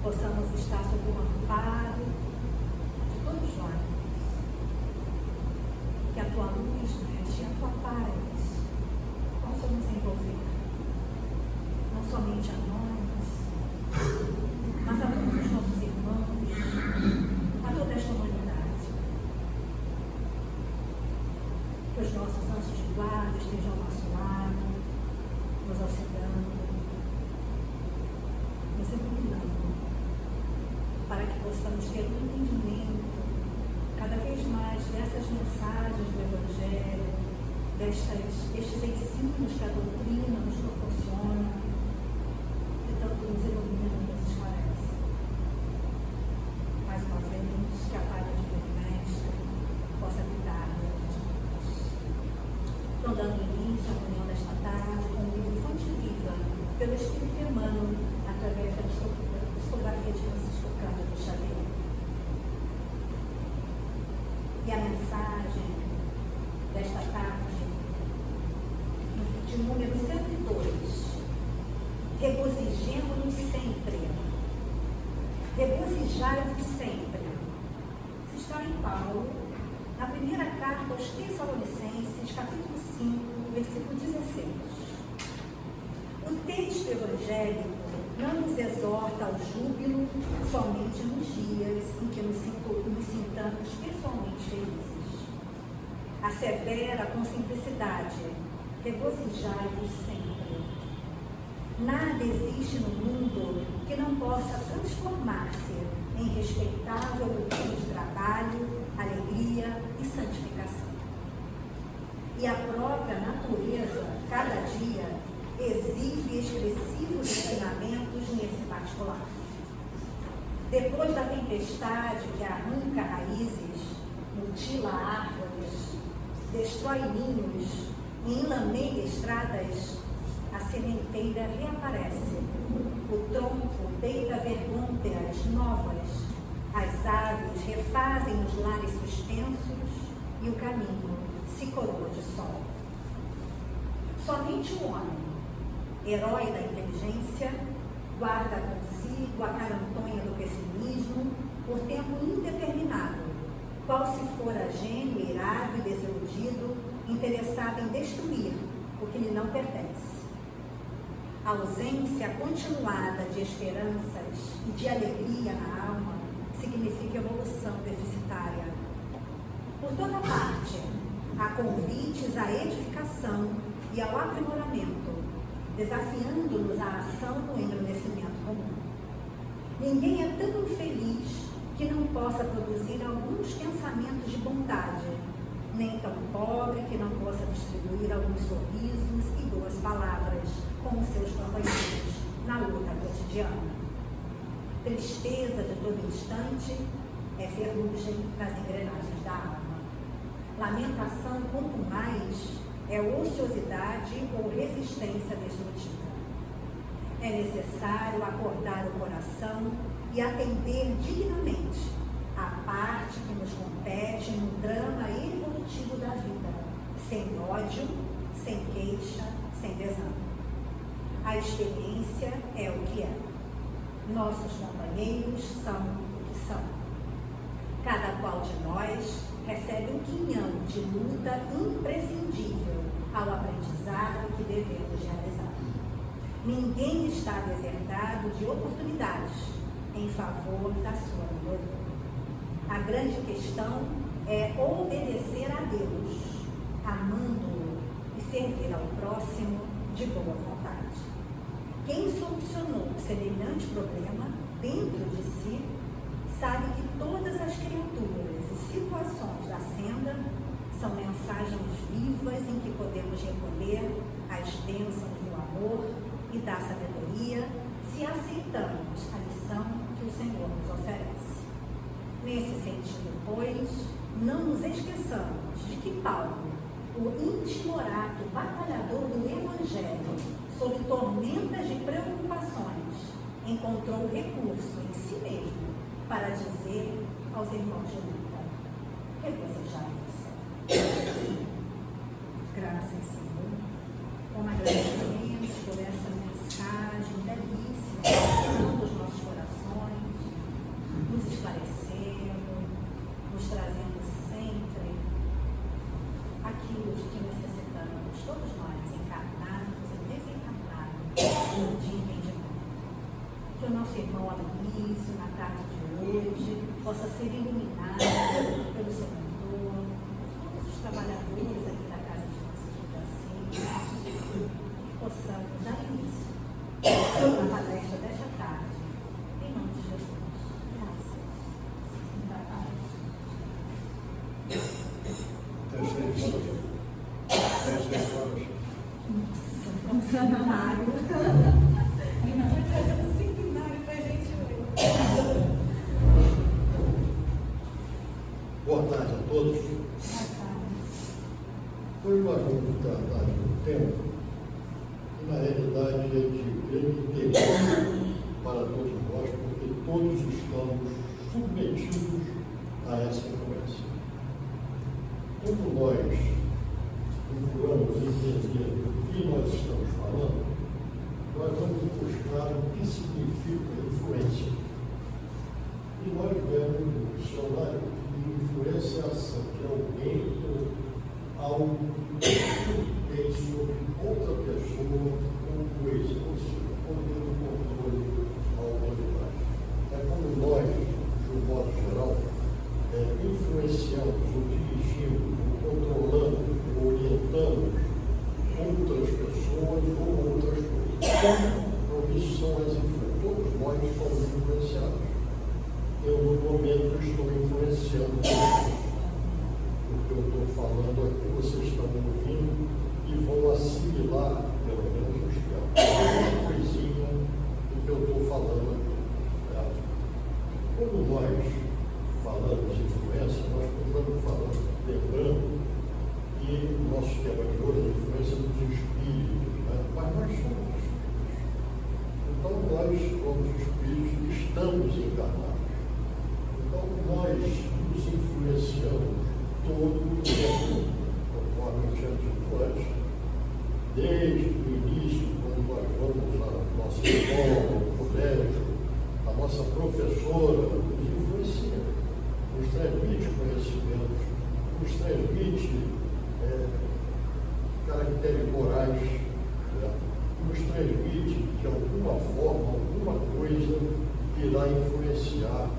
possamos estar sob o amparo de todos nós. Que a tua luz, Mestre, a tua paz possa nos envolver, não somente a nós, mas a todos os nossos irmãos, a toda esta humanidade. Que os nossos anjos de guarda estejam ao nosso lado, nos auxiliando, nos iluminando, para que possamos ter um entendimento cada vez mais dessas mensagens do Evangelho, destes ensinos que a doutrina nos proporciona, que tanto nos ilumina e nos esclarece. Mais uma vez, que a paz do Divino Mestre possa habitar dentro de nós. Então, dando início à reunião desta tarde com o livro Fonte Viva, pelo Espírito Emmanuel, através da psicografia de Francisco Cândido Xavier. E a mensagem desta tarde, de número 102, regozijemo-nos sempre, regozijai-vos sempre. Se está em Paulo, na primeira carta aos Tessalonicenses, capítulo 5, versículo 16. O texto evangélico não nos exorta ao júbilo somente nos dias em que nos sintamos pessoalmente felizes. Assevera com simplicidade: regozijai-vos sempre. Nada existe no mundo que não possa transformar-se em respeitável motivo de trabalho, alegria e santificação. E a própria natureza, cada dia, exibe expressivos ensinamentos nesse particular. Depois da tempestade que arranca raízes, mutila árvores, destrói ninhos e enlameia estradas, a sementeira reaparece, o tronco deita vergônteas novas, as aves refazem os lares suspensos e o caminho se coroa de sol. Somente o homem, herói da inteligência, guarda consigo a carantonha do pessimismo por tempo indeterminado, qual se fora gênio, irado e desiludido, interessado em destruir o que lhe não pertence. A ausência continuada de esperanças e de alegria na alma significa evolução deficitária. Por toda parte, há convites à edificação e ao aprimoramento, desafiando-nos à ação no engrandecimento comum. Ninguém é tão infeliz que não possa produzir alguns pensamentos de bondade, nem tão pobre que não possa distribuir alguns sorrisos e boas palavras com os seus companheiros na luta cotidiana. Tristeza de todo instante é ferrugem nas engrenagens da alma. Lamentação, quanto mais, é ociosidade ou resistência destrutiva. É necessário acordar o coração e atender dignamente à parte que nos compete no drama evolutivo da vida, sem ódio, sem queixa, sem desânimo. A experiência é o que é. Nossos companheiros são o que são. Cada qual de nós recebe um quinhão de luta imprescindível ao aprendizado que devemos realizar. Ninguém está desertado de oportunidades em favor da sua melhoria. A grande questão é obedecer a Deus, amando-o e servir ao próximo de boa vontade. Quem solucionou semelhante problema dentro de si sabe que todas as criaturas e situações da senda são mensagens vivas em que podemos recolher as bênçãos do amor e da sabedoria se aceitamos a lição que o Senhor nos oferece. Nesse sentido, pois, não nos esqueçamos de que Paulo, o intimorato batalhador do Evangelho, sob tormentas de preocupações, encontrou recurso em si mesmo para dizer aos irmãos de luta: regozijai-vos. Graças, Senhor. Como agradecemos por essa mensagem belíssima dos nossos corações, de entendimento. Que o nosso irmão Aloysio, na tarde de hoje, possa ser iluminado pelo seu mentor, todos os trabalhadores aqui da Casa de Francisco de Assis, que possamos dar início à palestra desta tarde, em nome de Jesus. Graças. Nossa, um seminário. Vai trazer um seminário para a gente hoje. Boa tarde a todos. Boa tarde. Hoje nós vamos tratar de um tema que, na realidade, é de grande interesse para todos nós, porque todos estamos submetidos a essa influência. Quando nós procuramos entender o que nós estamos falando, nós vamos buscar o que significa influência. E nós vemos no dicionário que influência é a ação de alguém ou algo que tem sobre outra pessoa ou coisa, ou seja, poder do controle à humanidade. É como nós, de um modo geral, influenciamos ou dirigimos, ou controlamos, ou orientamos outras pessoas ou outras coisas. Então, isso são as influências. Todos nós somos influenciados. Eu, no momento, estou influenciando vocês. O que eu estou falando aqui, vocês estão ouvindo e vão assimilar, pelo menos, uma coisinha do que eu estou falando aqui. Certo? Quando nós falamos de influência, nós estamos falando, lembrando que o nosso tema de hoje é a influência dos espíritos, né? Mas nós somos espíritos. Então, nós, como espíritos, estamos encarnados. Então, nós nos influenciamos todo o tempo, conforme eu tinha dito antes, desde o início, quando nós vamos à nossa escola, ao colégio, a nossa professora nos influencia, nos transmite conhecimentos, nos transmite caracteres morais, né? Nos transmite, de alguma forma, alguma coisa que irá influenciar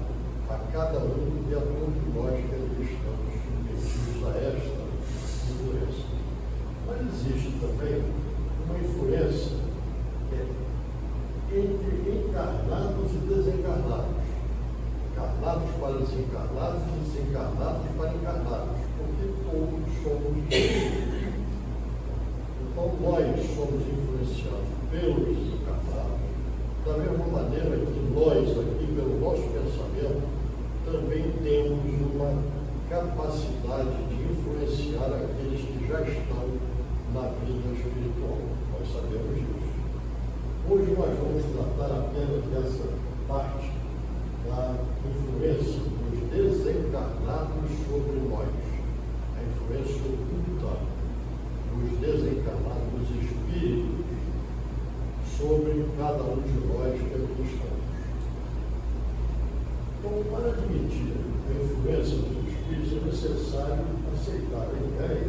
a cada um e a todos nós que ali estamos submetidos a esta influência. Mas existe também uma influência entre encarnados e desencarnados. Encarnados para desencarnados e desencarnados para encarnados, porque todos somos espíritos. Então, nós somos influenciados pelos desencarnados, da mesma maneira que nós, aqui, pelo nosso pensamento, também temos uma capacidade de influenciar aqueles que já estão na vida espiritual. Nós sabemos disso. Hoje nós vamos tratar apenas dessa parte da influência dos desencarnados sobre nós, a influência oculta dos desencarnados espíritos sobre cada um de nós que aqui estamos. Então, para admitir a influência dos espíritos, é necessário aceitar a ideia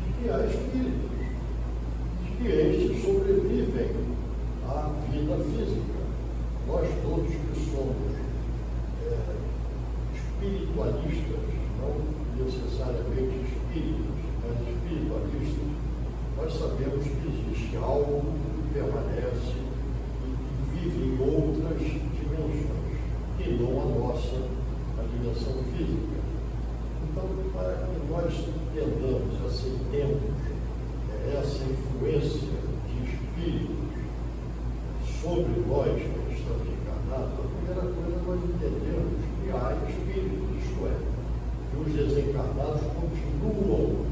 de que há espíritos, de que estes sobrevivem à vida física. Nós todos que somos espiritualistas, não necessariamente espíritos, mas espiritualistas, nós sabemos que existe algo que permanece e que vive em outras dimensões, que não a nossa, a dimensão física. Então, para que nós entendamos, aceitemos essa influência de espíritos sobre nós que estamos encarnados, a primeira coisa nós entendemos que há espíritos, isto é, que os desencarnados continuam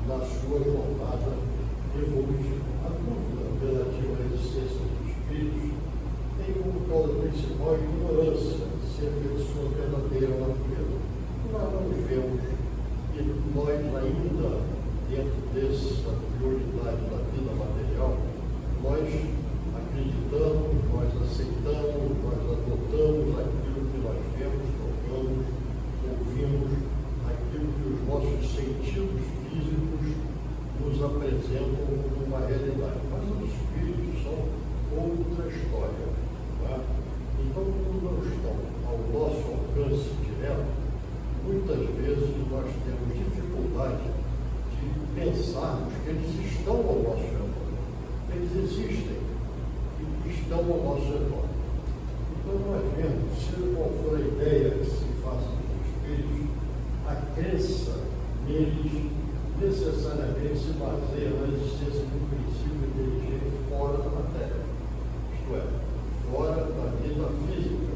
na sua jornada evolutiva. A dúvida relativa à existência dos espíritos tem como causa principal a ignorância acerca de sua verdadeira natureza. Nós vamos vemos que nós ainda, dentro dessa prioridade da vida material, nós acreditamos, nós aceitamos, nós adotamos aquilo que nós vemos, tocamos, ouvimos, aquilo que os nossos sentidos físicos nos apresentam como uma realidade. Mas os espíritos são outros nosso redor. Então, nós vemos, seja qual for a ideia que se faça dos espíritos, a crença neles necessariamente se baseia na existência de um princípio inteligente fora da matéria, isto é, fora da vida física.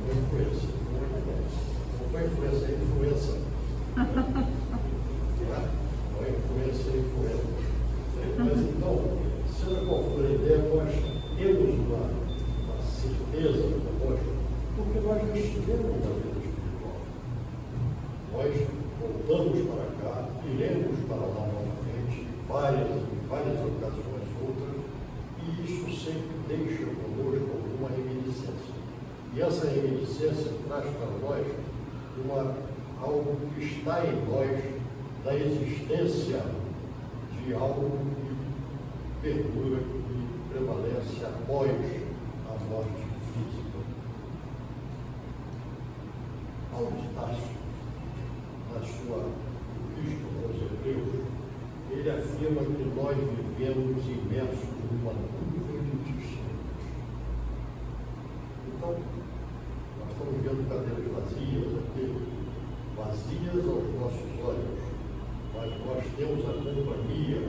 Uma influência, não foi influência, é influência. Não é influência. Mas então, seja qual for a ideia, nós temos uma certeza conosco, porque nós já estivemos na vida espiritual. Nós voltamos para cá, iremos para lá novamente, várias ocasiões outras, e isso sempre deixa conosco alguma reminiscência. E essa reminiscência traz para nós algo que está em nós, da existência de algo que perdura e prevalece após a morte física. Paulo de Tarso, na sua Epístola aos Hebreus, ele afirma que nós vivemos imersos numa nuvem de testemunhos. Então, nós estamos vendo cadeiras vazias aqui, vazias aos nossos olhos, mas nós temos a companhia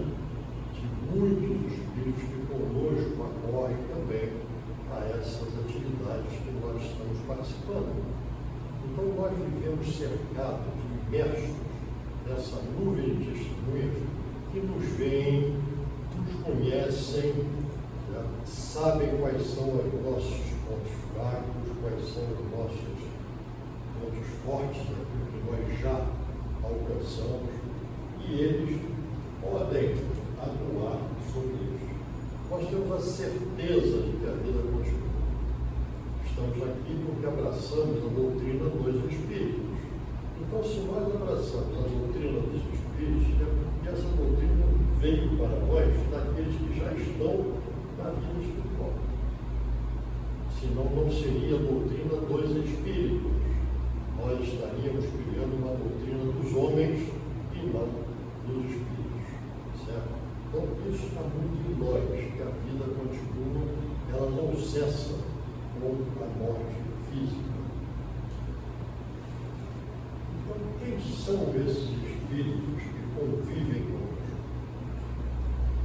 de muitos espíritos que conosco acorrem também a essas atividades que nós estamos participando. Então, nós vivemos cercados, imersos nessa nuvem de testemunhas que nos veem, nos conhecem, né? Sabem quais são os nossos pontos fracos, quais são os nossos pontos fortes, aquilo que nós já alcançamos, e eles podem atuar sobre isso. Nós temos a certeza de que a vida continua. Estamos aqui porque abraçamos a doutrina dos Espíritos. Então, se nós abraçamos a doutrina dos Espíritos, é porque essa doutrina veio para nós daqueles que já estão na vida espiritual. Senão, não seria a doutrina dos Espíritos. Nós estaríamos criando uma doutrina dos homens e não dos Espíritos. Certo? Então, isso está muito em nós, que a vida continua, ela não cessa com a morte física. Então, quem são esses espíritos que convivem conosco?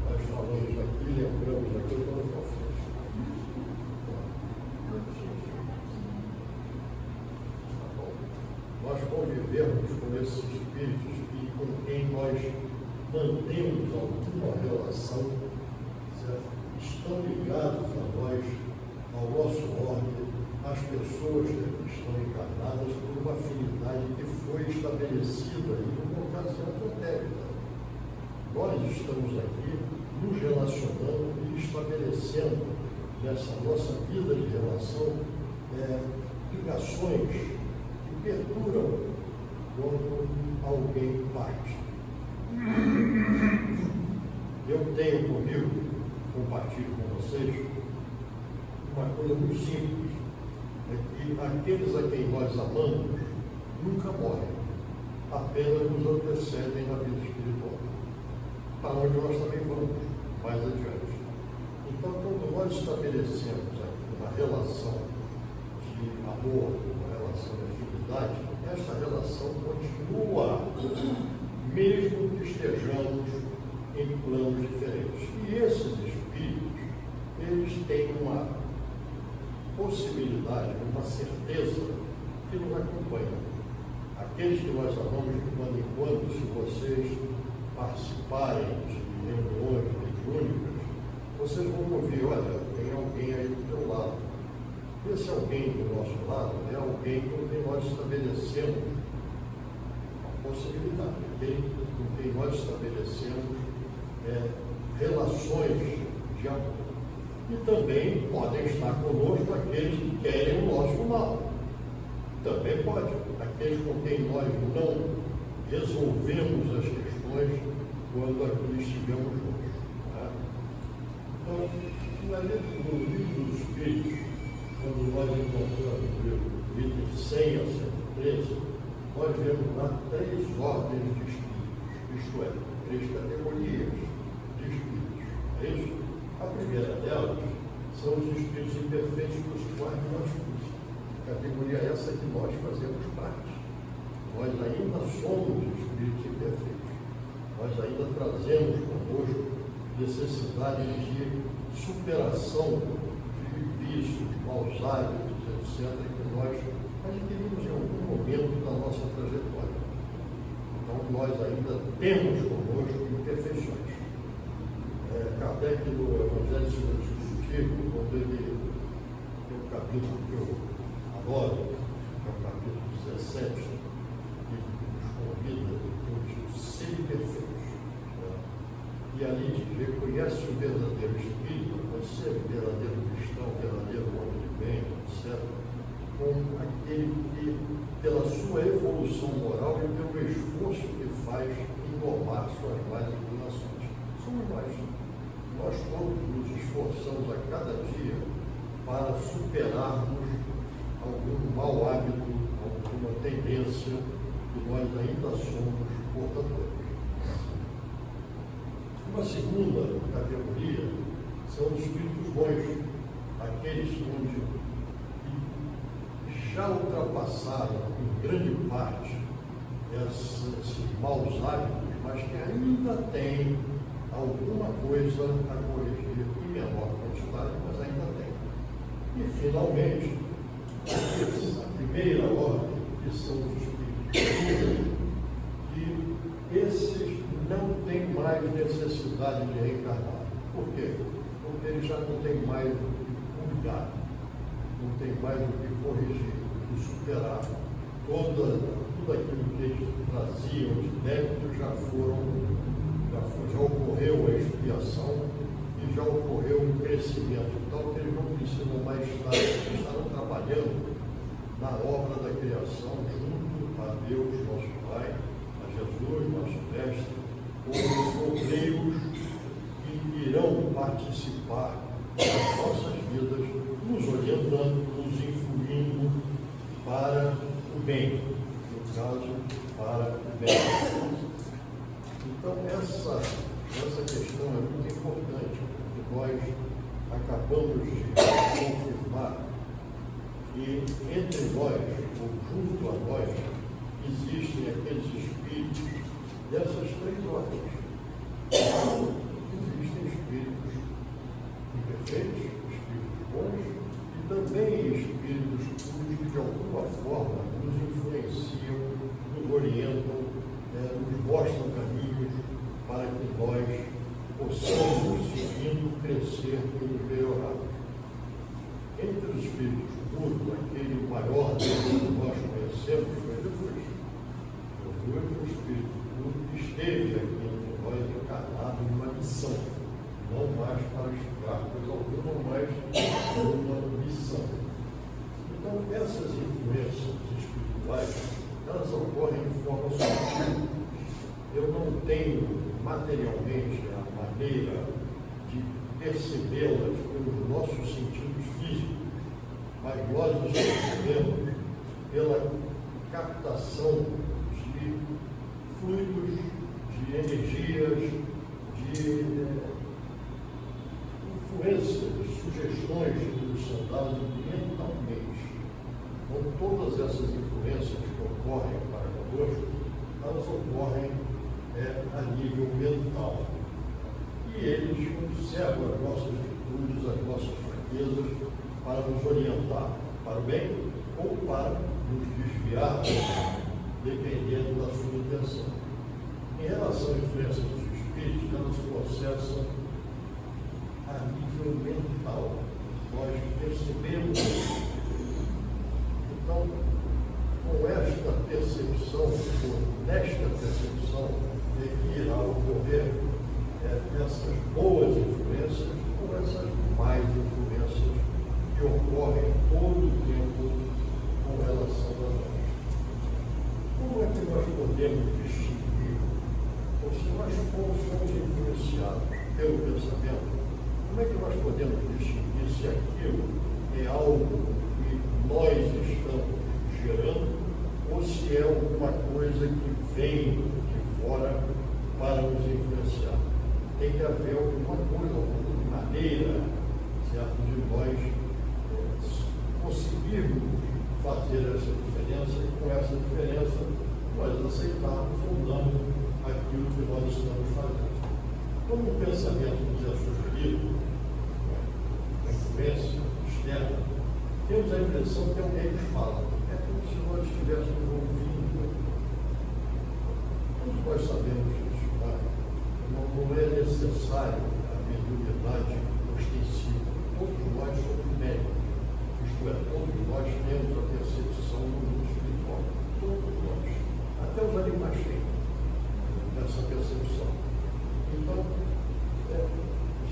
Nós falamos aqui, lembramos aqui, eu estou na frente. Tá bom. Nós convivemos com esses espíritos e com quem nós mantemos alguma relação, certo? Estão ligados a nós, ao nosso ordem, as pessoas que estão encarnadas por uma afinidade que foi estabelecida em uma ocasião pretérita. Nós estamos aqui nos relacionando e estabelecendo nessa nossa vida de relação ligações que perduram quando alguém parte. Eu tenho comigo, compartilho com vocês, uma coisa muito simples, é que aqueles a quem nós amamos nunca morrem, apenas nos antecedem na vida espiritual, para onde nós também vamos mais adiante. Então, quando nós estabelecemos aqui uma relação de amor, uma relação de afinidade, essa relação continua, mesmo que estejamos em planos diferentes. E esses espíritos, eles têm uma possibilidade, uma certeza que nos acompanha. Aqueles que nós amamos de quando em quando, se vocês participarem de reuniões mediúnicas, vocês vão ouvir, olha, tem alguém aí do teu lado. Esse alguém do nosso lado é alguém com quem nós estabelecemos a possibilidade, com quem nós estabelecemos relações de amor. E também podem estar conosco aqueles que querem o nosso mal. Também pode. Aqueles com quem nós não resolvemos as questões quando aqui estivemos juntos. Tá? Então, no livro dos Espíritos, quando nós encontramos o item 100 a 113, nós vemos lá 3 ordens de espíritos, isto é, 3 categorias. de espíritos. É isso? A primeira delas são os espíritos imperfeitos dos quais nós somos. Categoria essa que nós fazemos parte. Nós ainda somos espíritos imperfeitos. Nós ainda trazemos conosco necessidade de superação de vícios, maus hábitos, etc., que nós adquirimos em algum momento da nossa trajetória. Então, nós ainda temos conosco imperfeições. Kardec, no Evangelho segundo o Espiritismo, quando ele tem um capítulo que eu adoro, que é o capítulo 17, que nos convida a ser perfeitos. E ali diz: reconhece o verdadeiro espírito, você é verdadeiro cristão, verdadeiro homem de bem, etc., como aquele que, pela sua evolução moral e pelo esforço que faz em domar suas más inclinações. Somos nós. Nós todos nos esforçamos a cada dia para superarmos algum mau hábito, alguma tendência que nós ainda somos portadores. Uma segunda categoria são os espíritos bons, aqueles que já ultrapassaram em grande parte esses maus hábitos, mas que ainda têm alguma coisa a corrigir em menor quantidade, mas ainda tem. E, finalmente, a primeira ordem, que são os espíritos que esses não têm mais necessidade de reencarnar. Por quê? Porque eles já não têm mais o que cuidar, não tem mais o que corrigir, o que superar. Tudo aquilo que eles traziam de débito já ocorreu a expiação e já ocorreu um crescimento, tal que eles não precisam mais estarão trabalhando na obra da criação junto a Deus, nosso Pai, a Jesus, nosso Mestre, como obreiros que irão participar das nossas vidas, nos orientando, nos influindo para o bem, no caso, para o bem. Então, essa questão é muito importante, porque nós acabamos de confirmar que entre nós, ou junto a nós, existem aqueles espíritos dessas três ordens. Existem espíritos imperfeitos, espíritos bons, e também espíritos puros que de alguma forma nos influenciam, nos orientam, nos mostram caminhos para que nós possamos, seguindo, crescer e nos melhorar. Entre os espíritos puros, aquele maior deles que nós conhecemos foi Jesus. Jesus, o espírito puro, esteve aqui entre nós encarnado em uma missão, não mais para estudar coisa alguma, mas uma missão. Então, essas influências espirituais, elas ocorrem de forma sutil. Eu não tenho materialmente a maneira de percebê-las pelos nossos sentidos físicos, mas nós nos percebemos pela captação de fluidos, de energias, de influências, de sugestões que nos são dadas mentalmente. Então, todas essas influências que ocorrem para conosco, elas ocorrem a nível mental. E eles observam as nossas virtudes, as nossas fraquezas, para nos orientar para o bem ou para nos desviar, dependendo da sua intenção. Em relação à influência dos espíritos, elas se processam a nível mental. Nós percebemos isso. Então, com esta percepção, ou nesta percepção, de que irá ocorrer essas boas influências ou essas más influências que ocorrem todo o tempo com relação a nós. Como é que nós podemos distinguir? Ou se nós somos influenciados pelo pensamento, como é que nós podemos distinguir se aquilo é algo que nós estamos gerando ou se é alguma coisa que vem de fora para nos influenciar? tem que haver alguma coisa, alguma maneira, certo, de nós conseguirmos fazer essa diferença e com essa diferença nós aceitarmos ou não aquilo que nós estamos fazendo. Como o pensamento nos é sugerido, a influência externa, temos a impressão que alguém nos fala. É como se nós estivéssemos ouvindo. Todos nós sabemos isso, né? Não é necessário a mediunidade ostensiva. Todos nós somos médicos. Isto é, todos nós temos a percepção do mundo espiritual. Todos nós. Até os animais têm essa percepção. Então,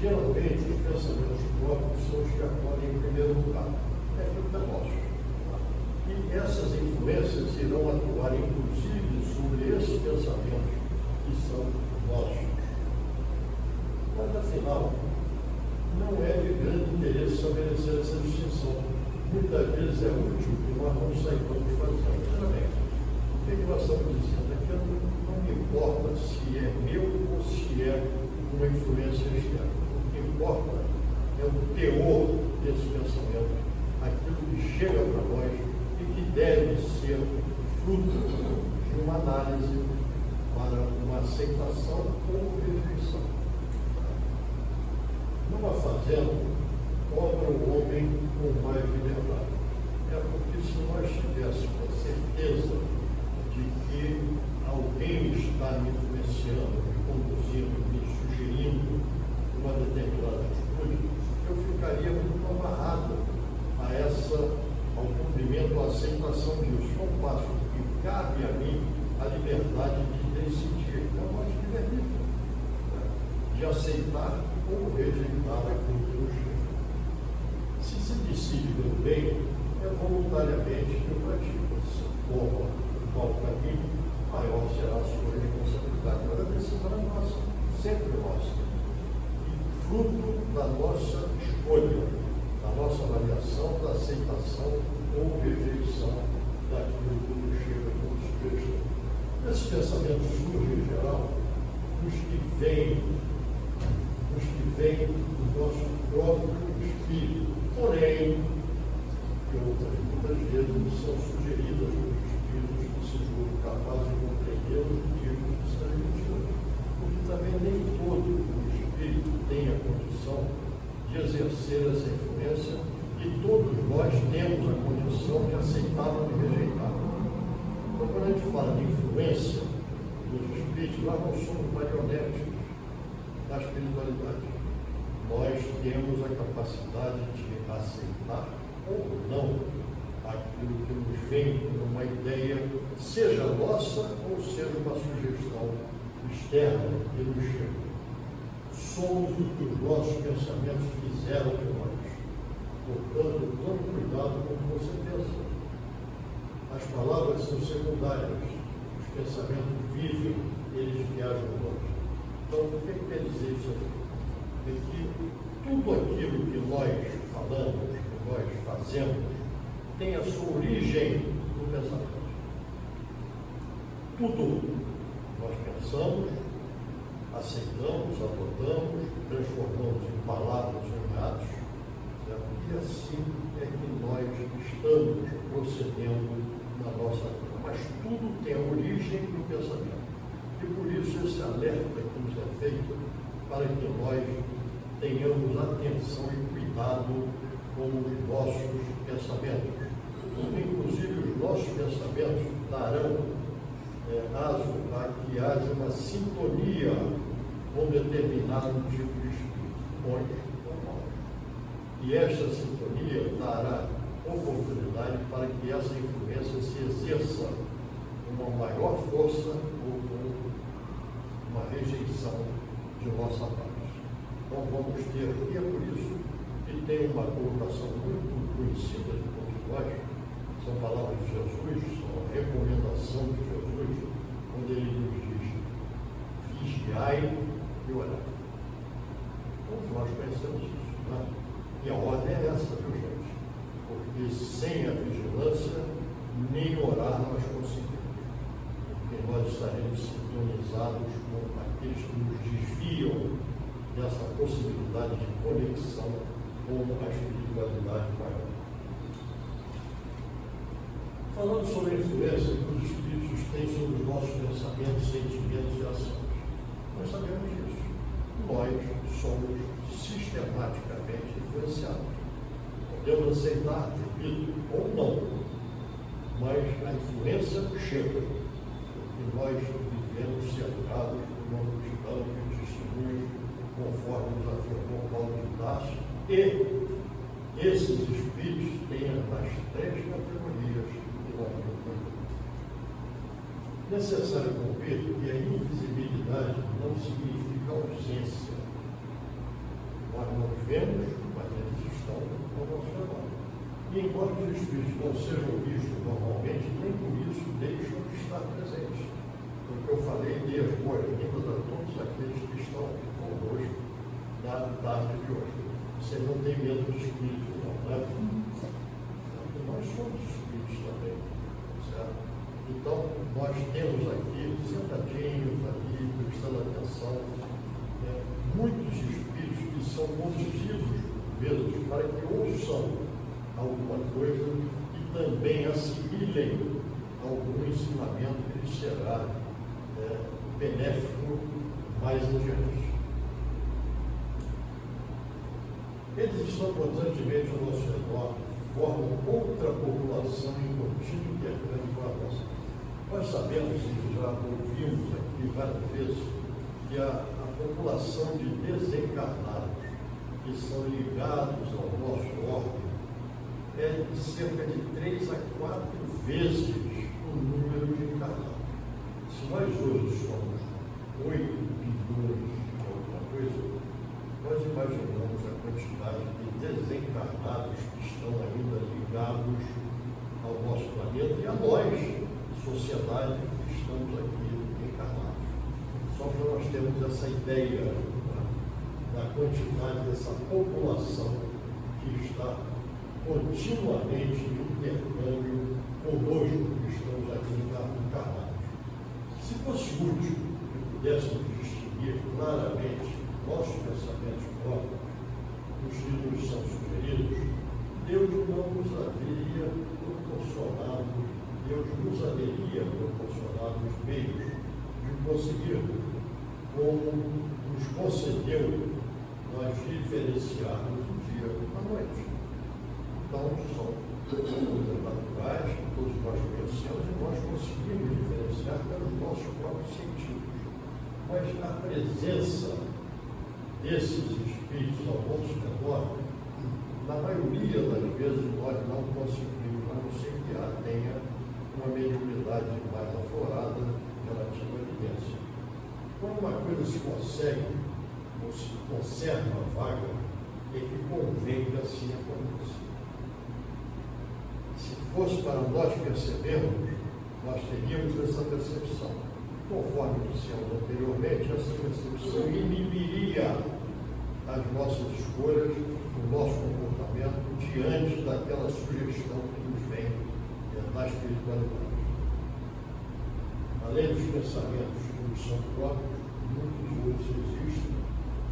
geralmente, os pensamentos próprios são os que acordam em primeiro lugar. É aquilo que é nosso. E essas influências irão atuar, inclusive, sobre esses pensamentos que são nossos. Mas, afinal, não é de grande interesse estabelecer essa distinção. Muitas vezes é útil que nós não saibamos fazer. Sinceramente, o que nós estamos dizendo? É que não me importa se é meu ou se é uma influência externa. O que importa é o teor desse pensamento, aquilo que chega para nós e que deve ser fruto de uma análise para uma aceitação ou rejeição. Numa fazenda, obra o homem com mais liberdade. É porque se nós tivéssemos a certeza de que alguém está me influenciando, me conduzindo, me sugerindo uma determinada atitude, eu ficaria muito amarrado ao cumprimento, à aceitação disso. Ao passo que cabe a mim a liberdade de decidir, é uma livre-arbítrio, de aceitar ou rejeitar aquilo que nos chega. Se se decide pelo bem, é voluntariamente que eu pratico. Se for qual caminho, maior será a sua responsabilidade. Mas a decisão é nossa, sempre nossa. E fruto da nossa escolha, da nossa avaliação, da aceitação ou rejeição daquilo que nos chega como sugestão. Esses pensamentos surgem, em geral, os que vêm do nosso próprio espírito, porém, que muitas vezes são sugeridas pelos espíritos que se julgam capazes de compreender os motivos que estão emitidos. Porque também nem todo o espírito tem a condição de exercer essa influência e todos nós temos a condição de aceitá-la ou de rejeitar. Então, quando a gente fala de influência dos espíritos, nós não somos marionetes da espiritualidade. Nós temos a capacidade de aceitar ou não aquilo que nos vem uma ideia, seja nossa ou seja uma sugestão externa que nos chega. Somos o que os nossos pensamentos fizeram de nós. Portanto, tome cuidado com o que você pensa. As palavras são secundárias. Os pensamentos vivem, eles viajam longe. Então, o que quer dizer isso aqui? É que tudo aquilo que nós falamos, que nós fazemos, tem a sua origem no pensamento. Tudo nós pensamos, aceitamos, adotamos, transformamos em palavras ou em atos, certo? E assim é que nós estamos procedendo na nossa vida. Mas tudo tem a origem no pensamento. E por isso esse alerta que nos é feito para que nós tenhamos atenção e cuidado com os nossos pensamentos. Inclusive os nossos pensamentos darão aso a que haja uma sintonia com determinado tipo de espírito, bons ou maus. E esta sintonia dará oportunidade para que essa influência se exerça com uma maior força ou com uma rejeição de nossa parte. Então vamos ter, e é por isso que tem uma colocação muito conhecida de todos nós, são palavras de Jesus, são a recomendação de Jesus, quando ele nos diz, vigiai e orai. Todos nós conhecemos isso, né? E a ordem é essa, viu, gente? Porque sem a vigilância, nem orar nós conseguimos. Porque nós estaremos sintonizados com aqueles que nos desviam dessa possibilidade de conexão com a espiritualidade maior. Falando sobre a influência que os espíritos têm sobre os nossos pensamentos, sentimentos e ações, nós sabemos disso. Nós somos sistematicamente influenciados. Podemos aceitar, repito, ou não, mas a influência chega. E nós vivemos cercados por uma multidão de testemunhos, conforme nos afirmou Paulo de Tarso, e esses espíritos têm as 3 categorias que nós vemos. Necessário convir que a invisibilidade não significa ausência. Nós não vemos, mas eles estão ao nosso redor. E embora os espíritos não sejam vistos normalmente, nem por isso deixam de estar presentes. Porque eu falei de as boas-vindas a todos aqueles que estão aqui conosco na tarde de hoje. Você não tem medo de espírito, não, né? Porque nós somos espíritos também, certo? Então, nós temos aqui, sentadinhos aqui, prestando atenção, muitos espíritos que são conduzidos mesmo para que ouçam alguma coisa e também assimilem algum ensinamento que lhes será benéfico mais adiante. Eles estão constantemente ao nosso redor, formam outra população em contínuo intercâmbio com a nossa. Nós sabemos, e já ouvimos aqui várias vezes, que a população de desencarnados que são ligados ao nosso órgão é de cerca de 3 a 4 vezes o número de encarnados. Se nós hoje somos 8 bilhões de alguma coisa, nós imaginamos a quantidade de desencarnados que estão ainda ligados ao nosso planeta e a nós, sociedade, que estamos aqui encarnados. Só para nós termos essa ideia da quantidade dessa população que está continuamente em intercâmbio conosco, que estamos aqui encarnados. Se fosse útil que pudéssemos distinguir claramente nossos pensamentos próprios, os que nos são sugeridos, Deus nos haveria proporcionado os meios de conseguir, como nos concedeu, nós diferenciarmos o dia da noite. Então, são coisas naturais que todos nós conhecemos e nós conseguimos diferenciar pelos nossos próprios sentidos. Mas a presença desses espíritos ao nosso redor, na maioria das vezes nós não conseguimos, a não ser que tenha uma mediunidade mais aflorada relativa à evidência. Quando uma coisa se consegue, ou se conserva vaga, é que convém que assim aconteça. Se fosse para nós percebermos, nós teríamos essa percepção. Conforme dissemos anteriormente, essa percepção inibiria as nossas escolhas, o nosso comportamento diante daquela sugestão que nos vem da espiritualidade. Além dos pensamentos que nos são próprios, muitos outros existem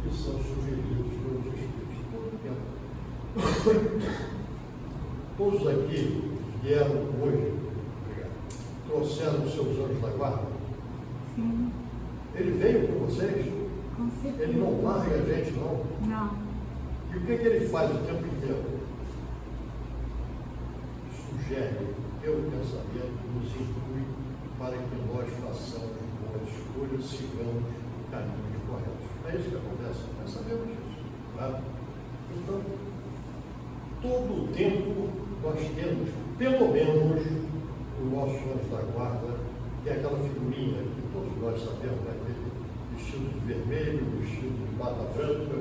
que são sugeridos pelos espíritos todo o tempo. Todos aqui vieram hoje, trouxeram os seus anjos da guarda. Sim. Ele veio com vocês? Com certeza. Ele não larga a gente, não? Não. E o que ele faz o tempo inteiro? Sugere, pelo pensamento, nos inclui para que nós façamos boas escolhas, sigamos caminhos corretos. É isso que acontece, nós sabemos disso. Tá? Então, todo o tempo nós temos, pelo menos, o nosso anjo da guarda, que é aquela figurinha que todos nós sabemos, né? Vestido de vermelho, vestido de bata branca,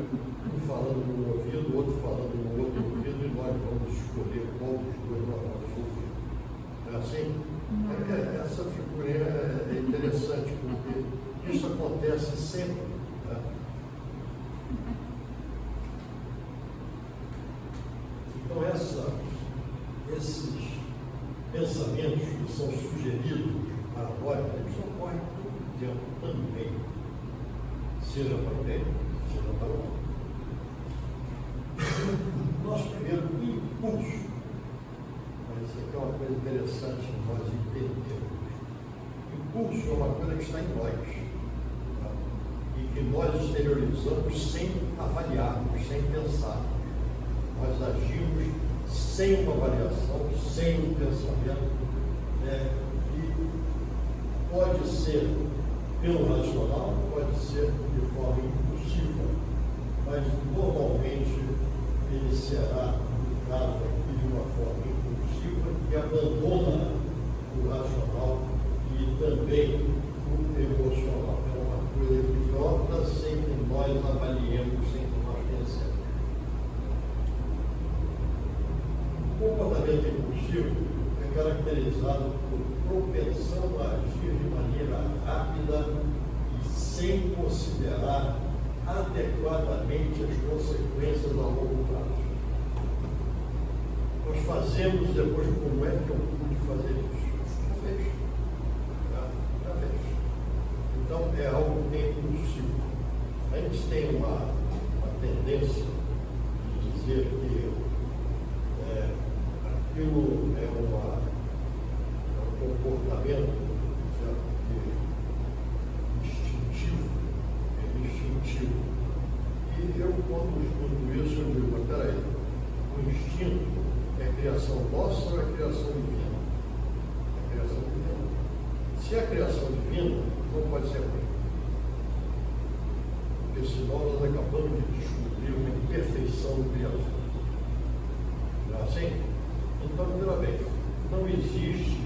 um falando no ouvido, o outro falando no outro ouvido, e nós vamos escolher qual dos dois nós vamos ouvir. Não é assim? Essa figurinha é interessante, porque isso acontece sempre. Né? Então, esses pensamentos que são sugeridos para nós, eles ocorrem todo o tempo também. Seja para o bem, Você não parou? Nosso primeiro impulso, mas isso aqui é uma coisa interessante nós entendermos. Impulso é uma coisa que está em nós, tá? E que nós exteriorizamos sem avaliarmos, sem pensarmos. Nós agimos sem uma avaliação, sem um pensamento, e pode ser pelo racional, pode ser de forma impulsiva, mas normalmente ele será aplicado aqui de uma forma impulsiva que abandona o racional e também o emocional. É uma coisa que brota sem que nós avaliemos, sem que nós pensemos. O comportamento impulsivo é caracterizado por propensão a agir de maneira rápida e sem considerar adequadamente as consequências a longo prazo. Nós fazemos depois, como é que eu pude fazer isso? Já fez. Já fez. Então é algo que é impulsivo. A gente tem uma tendência de dizer que aquilo é um comportamento, certo? Instintivo. E eu, quando estudo isso, eu digo, mas peraí, o instinto é criação nossa ou é criação divina? É criação divina. Se é criação divina, não pode ser ruim. Porque senão nós acabamos de descobrir uma imperfeição do Criador. Não é assim? Então, primeira vez, não existe,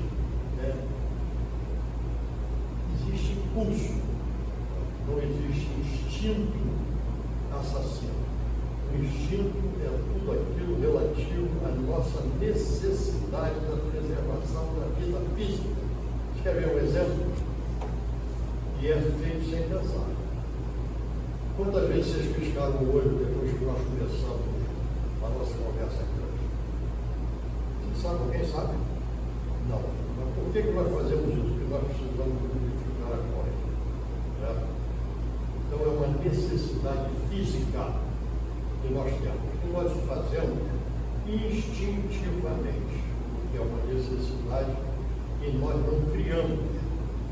existe impulso, não existe instinto assassino. O instinto é tudo aquilo relativo à nossa necessidade da preservação da vida física. Você quer ver um exemplo? E é feito sem pensar. Quantas vezes vocês piscaram o olho depois que nós começamos a nossa conversa aqui hoje? Você sabe? Alguém sabe? Não. Mas por que nós fazemos isso? Porque nós precisamos modificar a corrente. Então é uma necessidade física que nós temos. E nós fazemos instintivamente, que é uma necessidade que nós não criamos,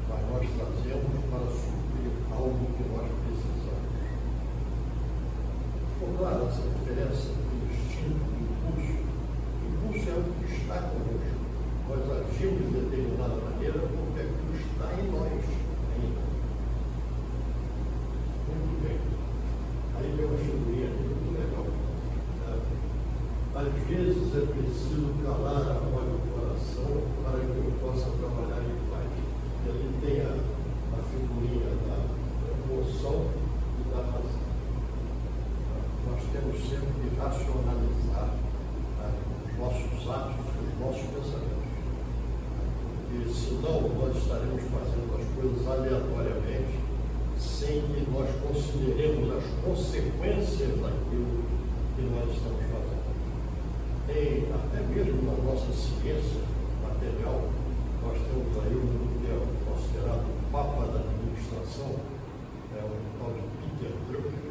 mas nós trazemos para suprir algo que nós precisamos. Ficou clara essa diferença entre instinto e impulso? Impulso é o que está conosco. Nós agimos de determinada maneira porque aquilo está em nós ainda. Muito bem. Aí vem uma figurinha muito legal. Às vezes é preciso calar a voz do coração para que eu possa trabalhar em paz. E ali tem a figurinha da emoção e da razão. Nós temos sempre que racionalizar os nossos atos e os nossos pensamentos. Porque senão nós estaremos fazendo as coisas aleatoriamente, sem que nós consideremos as consequências daquilo que nós estamos fazendo. Tem, até mesmo na nossa ciência material, nós temos aí um que é considerado o Papa da administração, o tal de Peter Drucker.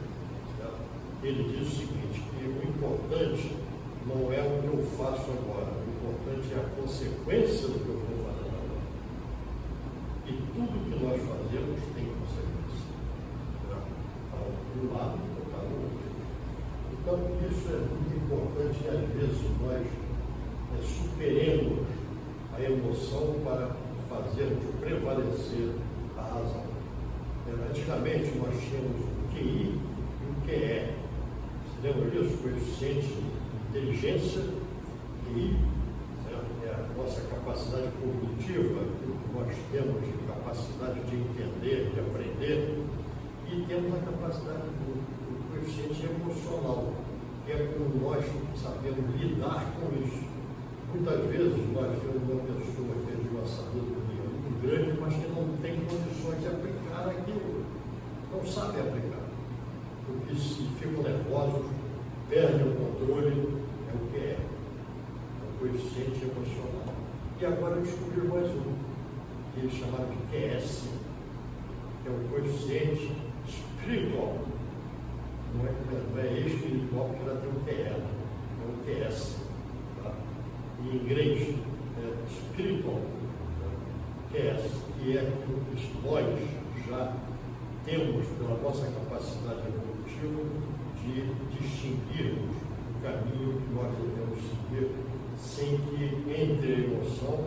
Ele diz o seguinte, que o importante não é o que eu faço agora, o importante é a consequência do que eu estou fazendo agora. E tudo que nós fazemos tem consequência. Para um lado ou para o outro. Então, isso é muito importante e às vezes nós superemos a emoção para fazermos prevalecer a razão. Antigamente nós tínhamos o QI e o QE. Você lembra disso? Coeficiente de inteligência, QI, é a nossa capacidade cognitiva, aquilo que nós temos de capacidade de entender, de aprender, e temos a capacidade do coeficiente emocional, que é como nós sabemos lidar com isso. Muitas vezes nós temos uma pessoa que é de uma sabedoria muito grande, mas que não tem condições de aplicar aquilo, não sabe aplicar, porque se ficam nervosos, perdem o controle, é o que é o coeficiente emocional. E agora descobriram mais um, que eles chamaram de QS, que é o coeficiente espiritual. não é espiritual, porque já tem um QE, é um QS. Tá? Em inglês, é spiritual, QS, que é aquilo que nós já temos, pela nossa capacidade evolutiva, de distinguirmos o caminho que nós devemos seguir, sem que entre a emoção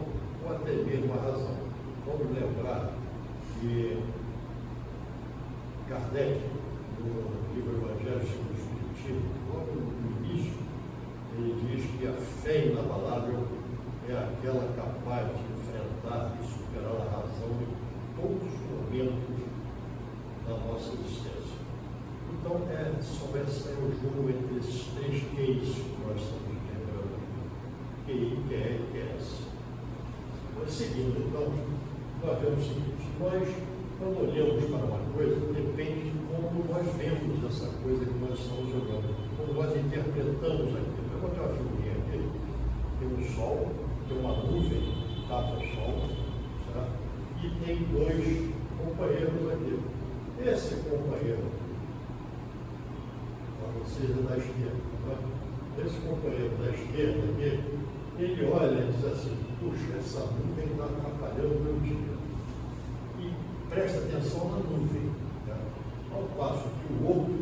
ou até mesmo a razão. Vamos lembrar que Kardec, no livro Evangelho segundo o Espiritismo, logo no início, ele diz que a fé inabalável é aquela capaz de enfrentar e superar a razão em todos os momentos da nossa existência. Então, esse é o jogo entre esses três Qs que nós estamos lembrando aqui. QI, QE e QS. Mas seguindo, então, nós vemos o seguinte: nós, quando olhamos para uma coisa, depende de como nós vemos essa coisa que nós estamos olhando, como nós interpretamos aquilo. Eu vou ter uma figurinha aqui, tem um sol, tem uma nuvem, tapa o sol, certo? E tem dois companheiros aqui. Esse companheiro, para vocês é da esquerda, tá? Esse companheiro da esquerda aqui, ele olha e diz assim: puxa, essa nuvem está atrapalhando o meu dia. E presta atenção na nuvem. Tá? Ao passo que o outro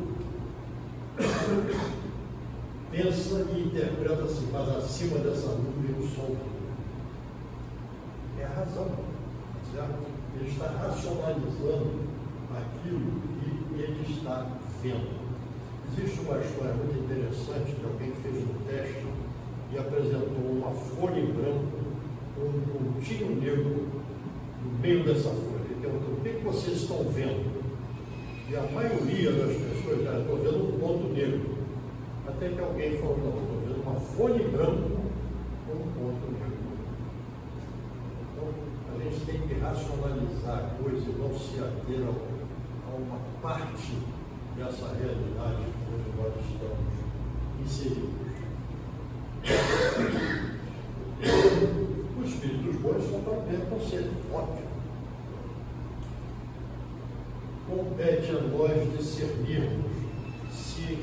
pensa e interpreta assim: mas acima dessa nuvem o sol. É a razão, certo? Ele está racionalizando aquilo que ele está vendo. Existe uma história muito interessante de alguém que fez um teste e apresentou uma folha em branco com um pontinho negro no meio dessa folha. Ele perguntou: o que vocês estão vendo? E a maioria das pessoas já estão vendo um ponto negro. Até que alguém falou: não, estou vendo uma folha em branco com um ponto negro. Então, a gente tem que racionalizar a coisa e não se ater a uma parte dessa realidade onde nós estamos inseridos. Os espíritos bons são para ver conceito, óbvio. Compete a nós discernirmos se o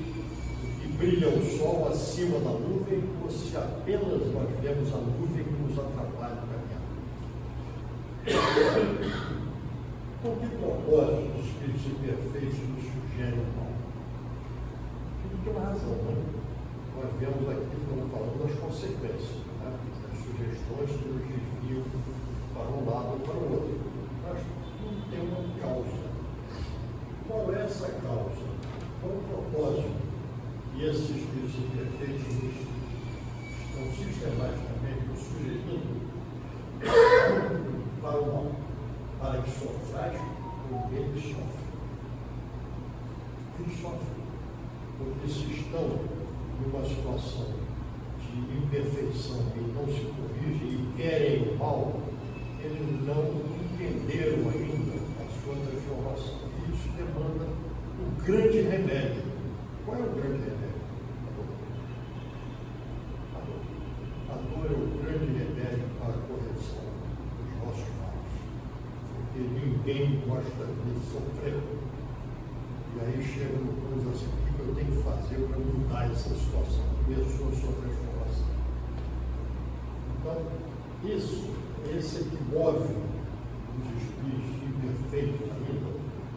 que brilha o sol acima da nuvem ou se apenas nós vemos a nuvem que nos atrapalha o caminhar. Com que propósito os espíritos imperfeitos nos sugerem o mal? Tudo tem uma razão, né? Nós vemos aqui, estamos falando das consequências, né? Das sugestões que nos desviam para um lado ou para o outro. Mas tudo tem uma causa. Qual é essa causa? Qual o propósito que esses espíritos imperfeitos estão sistematicamente nos sugerindo para o mal? Para que sofrais como eles sofrem. Eles sofrem porque se estão numa situação de imperfeição e não se corrigem e querem o mal, eles não entenderam ainda a sua transformação. E isso demanda um grande remédio. Qual é o grande remédio? A dor. A dor é o grande remédio para a correção dos nossos males. Porque ninguém gosta de sofrer. E aí chega no coisa assim: o que eu tenho que fazer para mudar essa situação? Começou a sua transformação. Então, esse é que move os espíritos imperfeitos ainda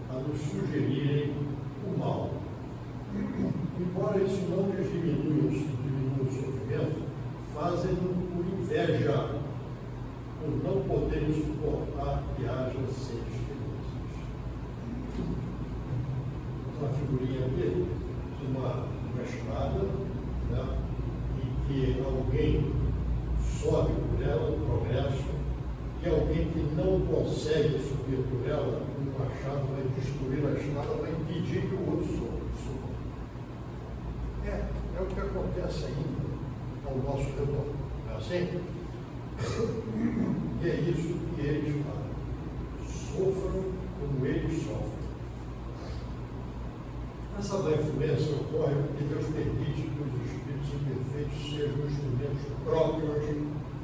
a nos sugerirem o mal. Embora isso não lhes diminua o sofrimento, fazem-no por inveja, por não poderem suportar que haja seres felizes. Uma figurinha aqui de uma escada, né, em que alguém sobe por ela, o progresso, e alguém que não consegue subir por ela, um machado vai destruir a escada, vai impedir que o outro suba. É o que acontece ainda ao nosso redor. Não é assim? E é isso que eles fazem. Sofram como eles sofrem. Essa má influência ocorre porque Deus permite que os espíritos imperfeitos sejam instrumentos próprios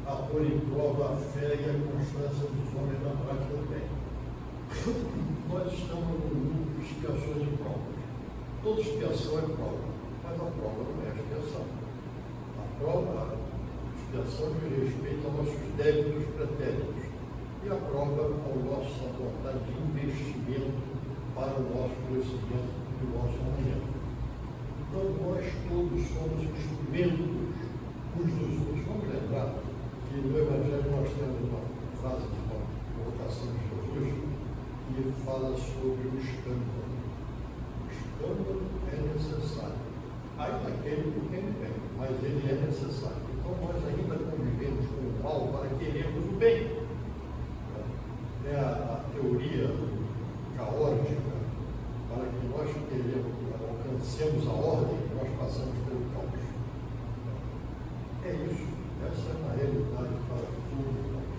a pôr em prova a fé e a constância dos homens na prática do bem. Nós estamos num mundo de expiações e provas. Toda expiação é prova, mas a prova não é expiação. A prova, a expiação diz respeito aos nossos débitos pretéritos e a prova ao nossa vontade de investimento para o nosso crescimento e o nosso amanhã. Então, nós todos somos instrumentos uns dos outros. Vamos lembrar que no Evangelho nós temos uma frase de uma colocação de Jesus que fala sobre o escândalo. O escândalo é necessário. Aí naquele por quem vem, mas ele é necessário. Então nós ainda convivemos com o mal para querermos o bem. É a teoria caótica, para que nós alcancemos a ordem, nós passamos pelo caos. É isso, essa é uma realidade para todos nós.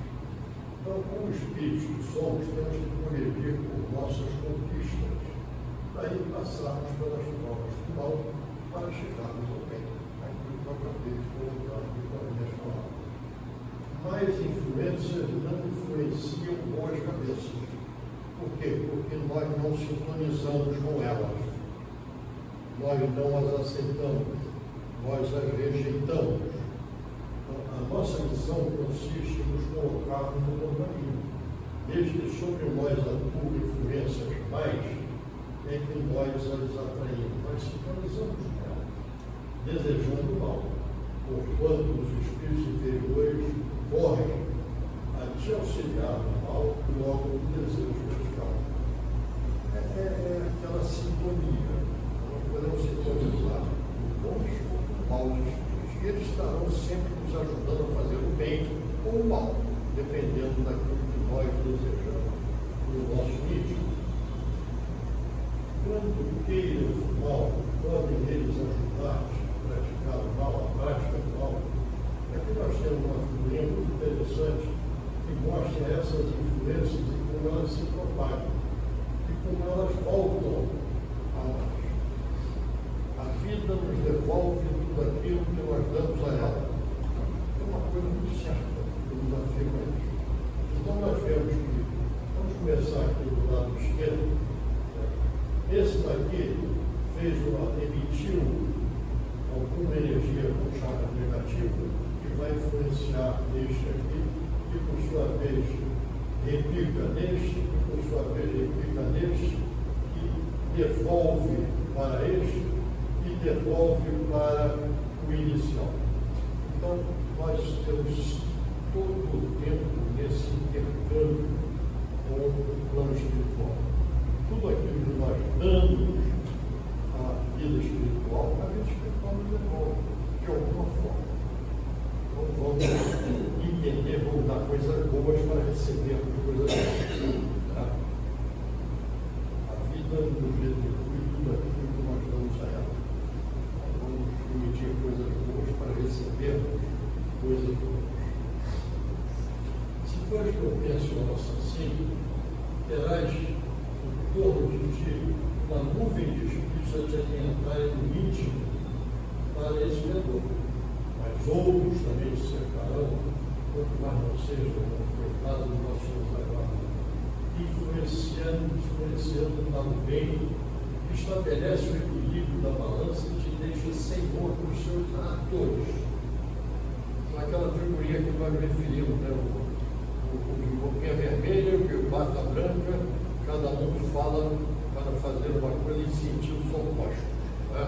Então, como espíritos que somos, temos que progredir por nossas conquistas, daí passarmos pelas provas do mal para chegarmos ao bem. Aquilo que eu acabei de colocar aqui para a minha palavra. Mas influências não influenciam boas cabeças. Por quê? Porque nós não sintonizamos com elas. Nós não as aceitamos. Nós as rejeitamos. A nossa missão consiste em nos colocarmos no bom caminho. Desde que sobre nós atuam influências mais, é que nós as atraímos. Nós sintonizamos com elas, desejando o mal. Porquanto os espíritos inferiores correm a te auxiliar no mal e logo o desejo vertical. É aquela sintonia. Nós podemos sintonizar com bons ou maus espíritos. E eles estarão sempre nos ajudando a fazer o bem ou o mal, dependendo daquilo que nós desejamos no nosso íntimo. Quando queiram o mal, podem eles ajudar-te a praticar o mal, a prática do mal. Aqui nós temos uma figurinha muito interessante que mostra essas influências e como elas se propagam e como elas voltam a nós. A vida nos devolve tudo aquilo que nós damos a ela. É uma coisa muito certa que nos afirma isso. Então nós vemos que, vamos começar aqui do lado esquerdo, esse daqui emitiu alguma energia com charge negativa que vai influenciar este aqui, e por sua vez replica neste, e por sua vez replica neste, e devolve para este, e devolve para o inicial. Então, nós temos todo o tempo nesse intercâmbio com o plano espiritual. Tudo aquilo que nós damos à vida espiritual, a vida espiritual nos devolve, de alguma forma. Então, vamos entender, vamos dar coisas boas para recebermos coisas boas. Tá? A vida nos retribui tudo aquilo que nós damos a ela. Vamos emitir coisas boas para recebermos coisas boas. Se fores propenso a nossa assim, terás em torno de ti uma nuvem de espíritos a te alimentarem no íntimo para esse vendedor. Mas outros também se cercarão, quanto mais não seja o pecado do nosso Senhor agora, influenciando para o bem, que estabelece o equilíbrio da balança e te deixa senhor dos seus atores. Aquela figurinha que nós referimos, né? O boquinha vermelha e o bata branca, cada um fala para fazer uma coisa em sentidos opostos, né?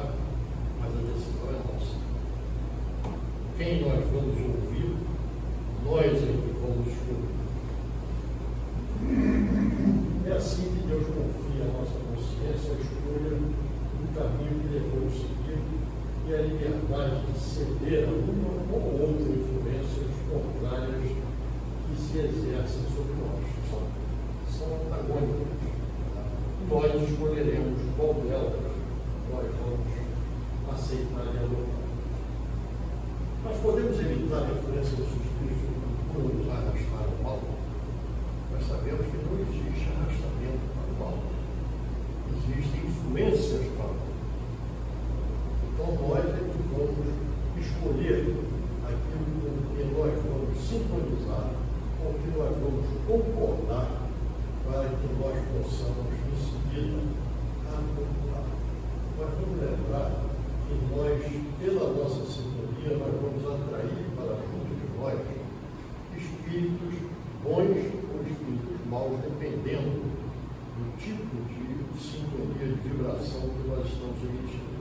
Mas a decisão é nossa. Quem nós vamos ouvir, nós é que vamos escolher. É assim que Deus confia a nossa consciência a escolha do caminho que devemos seguir e a liberdade de ceder a uma ou outra influências contrárias que se exercem sobre nós. São antagônicas. Nós escolheremos qual delas nós vamos aceitar e adotar. Nós podemos evitar a influência dos espíritos por nos arrastar ao mal. Nós sabemos que não existe arrastamento para o mal. Existem influências para o mal. Então nós é que vamos escolher aquilo com que nós vamos sintonizar, com que nós vamos concordar, para que nós possamos, em seguida, adotar. Nós oração que nós estamos emitindo.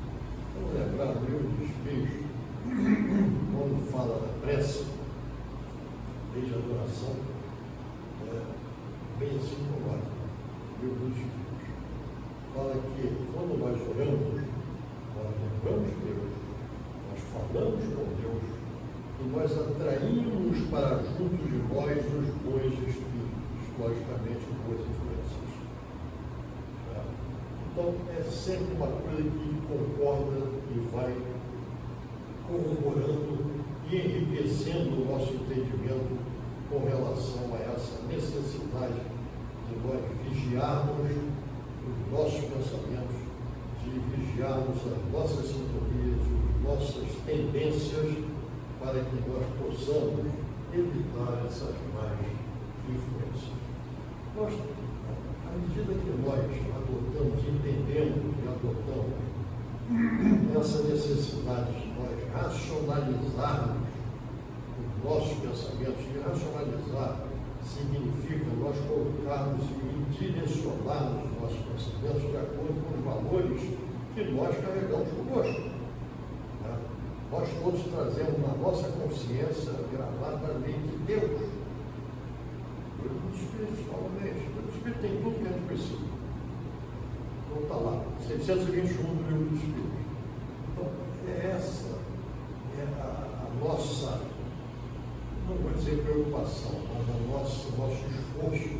Vamos lembrar do livro dos Espíritos, quando fala da prece, desde a adoração, bem assim como lá, o livro dos Espíritos. Fala que quando nós oramos, nós lembramos Deus, nós falamos com Deus, e nós atraímos para junto de nós os bons espíritos, logicamente boas influências. Então, é sempre uma coisa que concorda e vai corroborando e enriquecendo o nosso entendimento com relação a essa necessidade de nós vigiarmos os nossos pensamentos, de vigiarmos as nossas sintonias, as nossas tendências, para que nós possamos evitar essas más influências. Nós, à medida que nós adotamos, entendemos e adotamos essa necessidade de nós racionalizarmos os nossos pensamentos, e racionalizar significa nós colocarmos e direcionarmos os nossos pensamentos de acordo com os valores que nós carregamos conosco. Nós todos trazemos na nossa consciência gravada a lei de Deus. O livro dos Espíritos, novamente. O livro dos Espíritos tem tudo que a gente precisa. Então está lá, 621 do livro dos Espíritos. Então, essa a nossa, não vou dizer preocupação, mas o nosso esforço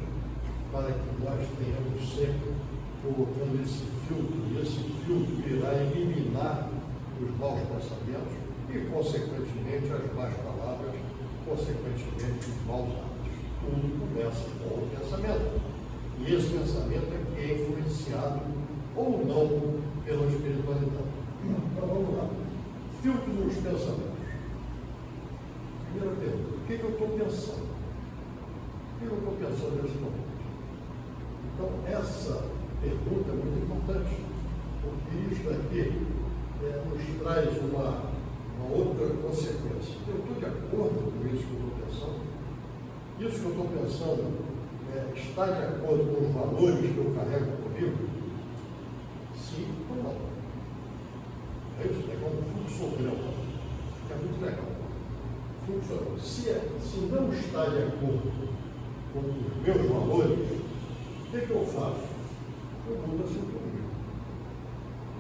para que nós tenhamos sempre colocando esse filtro, e esse filtro irá eliminar os maus pensamentos e, consequentemente, as más palavras, consequentemente, os maus hábitos. Tudo começa com o pensamento. E esse pensamento é que é influenciado ou não pela espiritualidade. Então, vamos lá. Filtro dos pensamentos. Primeira pergunta: o que eu estou pensando? O que eu estou pensando nesse momento? Então, essa pergunta é muito importante, porque isso aqui nos traz uma outra consequência. Eu estou de acordo com isso que eu estou pensando? Isso que eu estou pensando está de acordo com os valores que eu carrego comigo? Sim ou não? É isso, é como um fluxograma, que é muito legal. Fluxograma. Se não está de acordo com os meus valores, o que eu faço? Eu mudo a sintonia.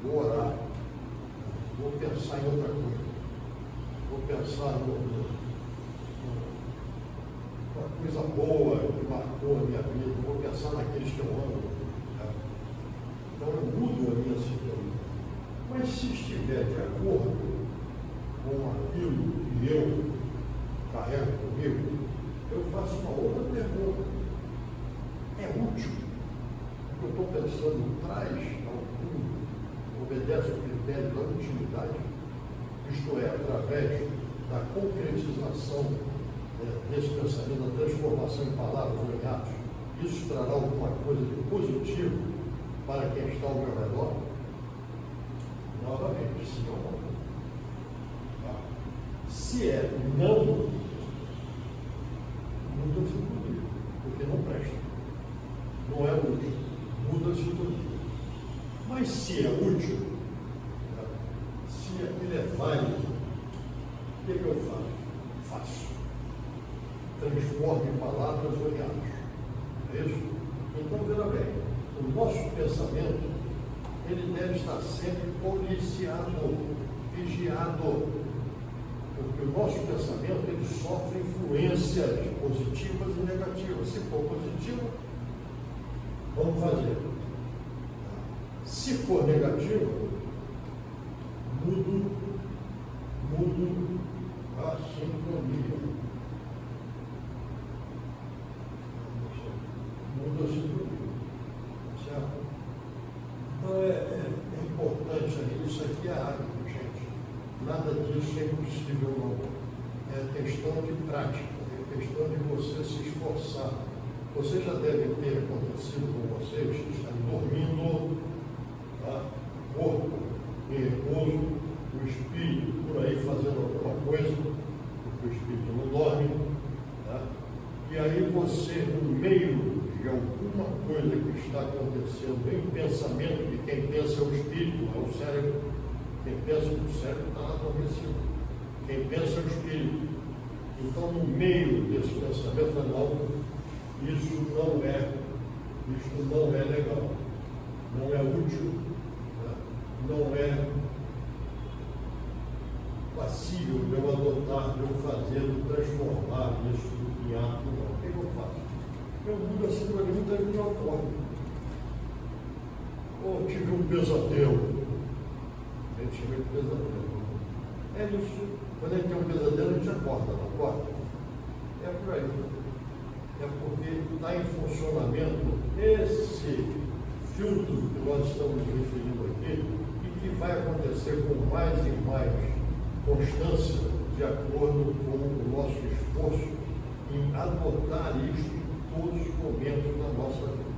Vou orar. Vou pensar em outra coisa. Vou pensar numa coisa boa que marcou a minha vida. Vou pensar naqueles que eu amo. Então eu mudo a minha sintonia. Mas se estiver de acordo com aquilo que eu carrego comigo, eu faço uma outra pergunta. É útil? O que eu estou pensando traz algum, obedece ao critério da utilidade? Isto é, através da concretização desse pensamento, da transformação em palavras ou em atos, isso trará alguma coisa de positivo para quem está ao meu redor? Novamente, sim ou não? Se é não, muda a sintonia, porque não presta. Não é útil, muda a sintonia. Mas se é útil, se aquilo é válido, o que eu faço? Faço. Transformo em palavras ou em atos. É isso? Então, veja bem, o nosso pensamento, ele deve estar sempre policiado, vigiado, porque o nosso pensamento, ele sofre influências positivas e negativas. Se for positivo, vamos fazer. Se for negativo, mudo a sintonia. Muda a sintonia. Certo? Então é importante, isso aqui é hábito, gente. Nada disso é impossível, não. É questão de prática, é questão de você se esforçar. Você já deve ter acontecido com vocês, estarem dormindo, tá? O corpo em repouso, o espírito por aí fazendo alguma coisa, porque o espírito não dorme, tá? E aí você, no meio de alguma coisa que está acontecendo, em pensamento, que quem pensa é o o cérebro. Quem pensa no cérebro está adormecido. Quem pensa no espírito. Então, no meio desse pensamento, não, isso não é legal, não é útil, né? Não é passível de eu adotar, de eu fazer, de transformar isso em ato, não. O que eu faço? Eu mudo assim para mim, daí eu acordo. Ou tive um pesadelo. Eu tive um pesadelo. É isso. Quando a gente tem um pesadelo, a gente acorda, não acorda? É por aí. É porque está em funcionamento esse filtro que nós estamos referindo aqui e que vai acontecer com mais e mais constância de acordo com o nosso esforço em adotar isso em todos os momentos da nossa vida.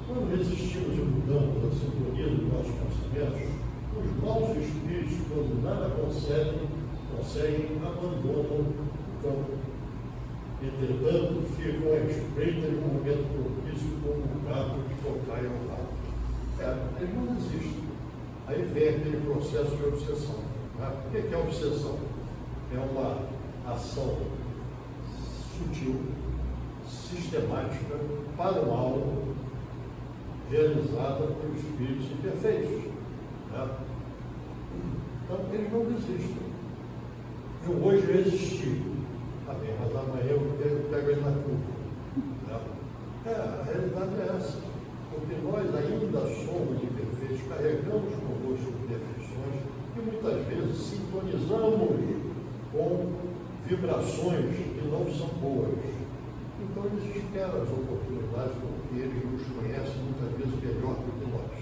Quando resistimos e mudamos a sintonia dos nossos pensamentos, os maus espíritos, quando nada conseguem, abandonam o campo. Entretanto, ficam à espreita de um momento propício como um gato de tocar em um rato. Eles não desistem. Aí vem aquele processo de obsessão. Né? O que é obsessão? É uma ação sutil, sistemática, para o alvo, realizada por espíritos imperfeitos. Né? Então, eles não desistem. Eu hoje resisti. Tá bem, mas amanhã eu pego ele na curva. Né? A realidade é essa. Porque nós ainda somos imperfeitos, carregamos conosco imperfeições e muitas vezes sintonizamos com vibrações que não são boas. Então eles esperam as oportunidades porque eles nos conhecem muitas vezes melhor do que nós.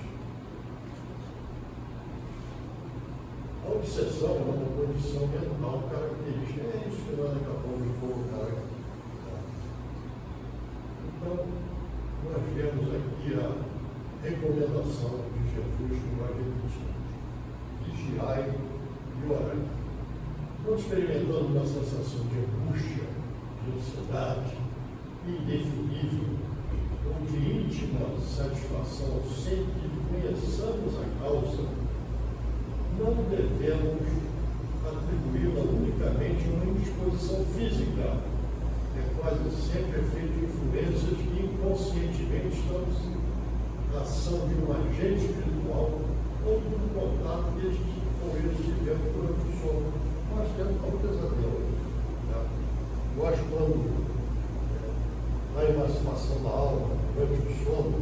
A obsessão é uma condição mental característica. É isso que nós acabamos de colocar aqui. Então, nós vemos aqui a recomendação de Jesus que nós repetimos: vigiai e orai. Não experimentando uma sensação de angústia, de ansiedade, indefinível, ou de íntima satisfação sem que conheçamos a causa, não devemos atribuí-la unicamente a uma indisposição física. É quase sempre efeito de influências que inconscientemente estamos na ação de um agente espiritual ou de um contato com eles tivemos durante o sono. Nós temos um pesadelo. Né? Nós, quando na emancipação da alma, durante o sono,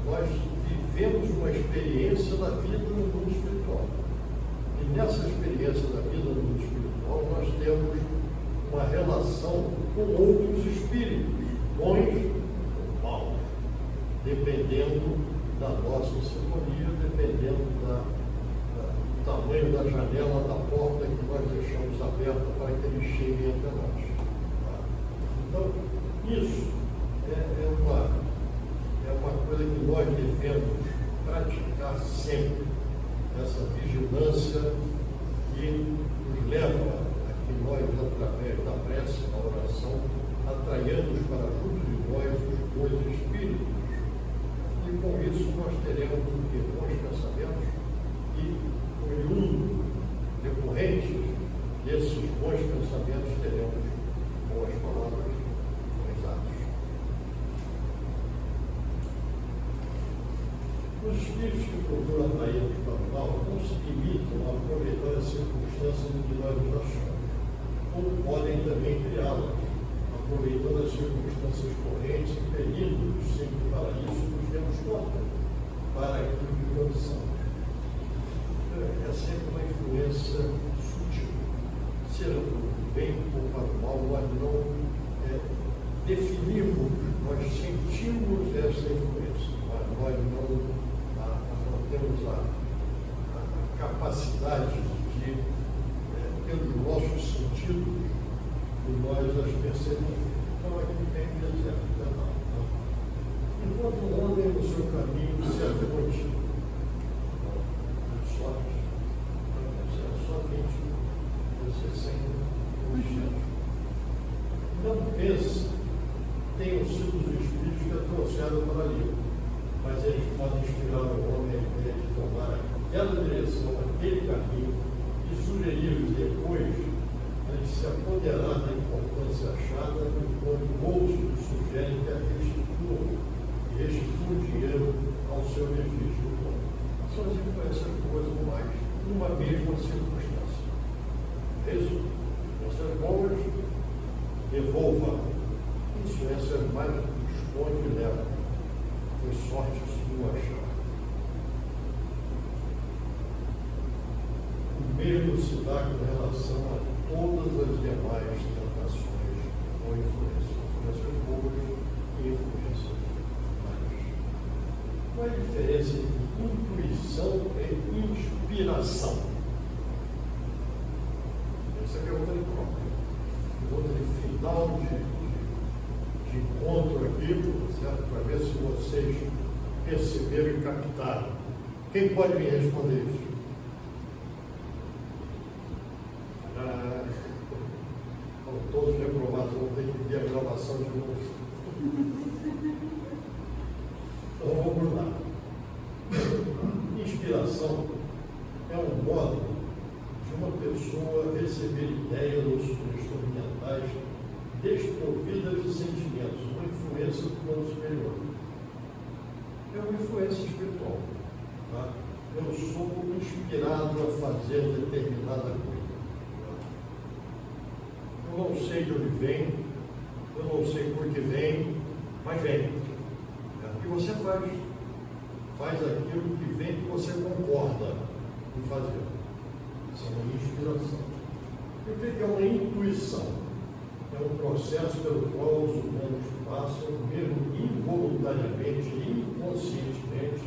nós vivemos uma experiência da vida no mundo espiritual. E nessa experiência da vida no mundo espiritual, nós temos uma relação com outros espíritos, bons ou maus, dependendo da nossa sintonia, dependendo do tamanho da janela, da porta que nós deixamos aberta para que eles cheguem até nós. Então, isso é uma coisa que nós devemos praticar sempre, essa vigilância que nos leva a que nós, através da prece, da oração, atraiamos para junto de nós os bons espíritos. E com isso nós teremos bons pensamentos e, oriundo, decorrentes desses bons pensamentos, teremos boas palavras, bons atos. Os espíritos que procuram atrair-nos para o mal não se limitam a aproveitar as circunstâncias em que nós nos achamos, ou podem também criá-las, aproveitando as circunstâncias correntes e pedindo-nos sempre para isso nos demos conta, para aquilo que produzimos. É sempre uma influência sutil. Seja para o bem ou para o mal, nós não definimos, nós sentimos essa influência, mas nós não temos a capacidade de, pelos nossos sentidos, de nós as percebemos. Então, aqui tem deserto. Enquanto andem no seu caminho de certa rotina, sorte, somente você sem objeto. Não pense que tenham sido os espíritos que a trouxeram para ali. tirar o homem a ideia de tomar aquela direção, aquele caminho, e sugerir-lhes depois de se apoderar da importância achada enquanto outros sugerem que a restituam o dinheiro ao seu registro. São as influências boas ou mais, numa mesma circunstância. Isso, influências boas, devolva. Influências mais, esconde e leva. Foi sorte sua achar. O mesmo se dá com relação a todas as demais tentações ou influências boas e influências mais. Qual é a diferença entre intuição e inspiração? Essa é a pergunta de própria. Pergunta de final de encontro aqui, certo? Para ver se vocês perceberam e captaram. Quem pode me responder isso? Todos reprovados, vão ter que ver a gravação de novo. Então vamos lá. Inspiração é um modo de uma pessoa receber ideias ou sugestões mentais desprovidas de sentimentos, uma influência do plano superior. É uma influência espiritual. Tá? Eu sou inspirado a fazer determinada coisa. Eu não sei de onde vem, eu não sei por que vem, mas vem. E você faz aquilo que vem que você concorda em fazer. Isso é uma inspiração. E o que é uma intuição? É um processo pelo qual os humanos passam, mesmo involuntariamente e inconscientemente,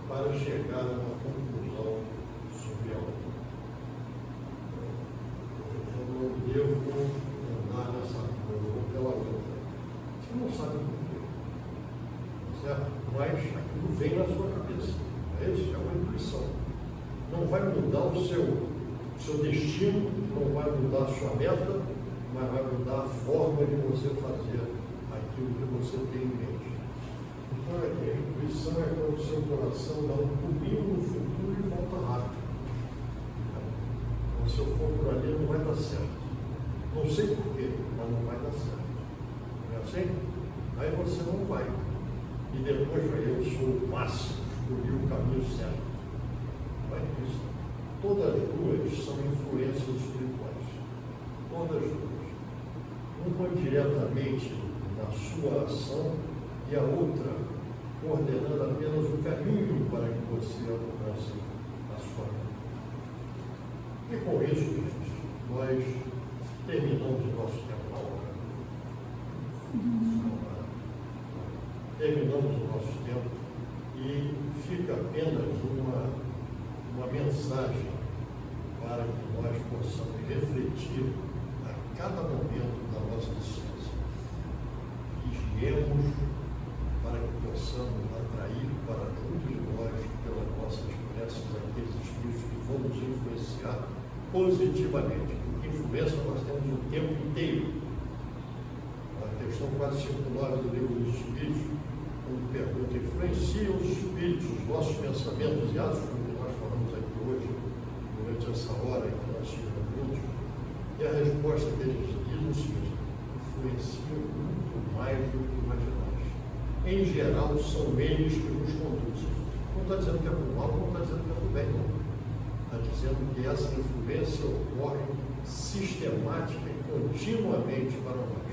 para chegar a uma conclusão sobre algo. Eu não devo andar nessa coisa ou pela outra. Você não sabe por quê. Certo? Mas aquilo vem na sua cabeça. É isso? É uma intuição. Não vai mudar o seu destino, não vai mudar a sua meta, mas vai mudar a forma de você fazer aquilo que você tem em mente. Então, a intuição é quando o seu coração dá um pulinho no futuro e volta rápido. Então, se eu for por ali, não vai dar certo. Não sei porquê, mas não vai dar certo. Não é assim? Aí você não vai. E depois vai, eu sou o máximo, escolhi o caminho certo. Vai isso. Todas as duas são influências espirituais. Todas as duas. Uma diretamente na sua ação e a outra coordenando apenas o caminho para que você alcance a sua meta. E com isso, gente, nós terminamos o nosso tempo agora. Terminamos o nosso tempo e fica apenas uma mensagem para que nós possamos refletir a cada momento da nossa existência. Vigiemos para que possamos atrair para junto de nós, pelas nossas preces, aqueles espíritos que vão nos influenciar positivamente. Porque influência nós temos o tempo inteiro. A questão 459 do Livro dos Espíritos, quando pergunta: influenciam os espíritos, os nossos pensamentos e atos, como nós falamos aqui hoje, durante essa hora em que nós estivemos juntos? E a resposta que eles dizem é o seguinte: influenciam muito mais do que imaginamos. Em geral, são eles que nos conduzem. Não está dizendo que é por mal, não está dizendo que é por bem, não. Está dizendo que essa influência ocorre sistemática e continuamente para nós.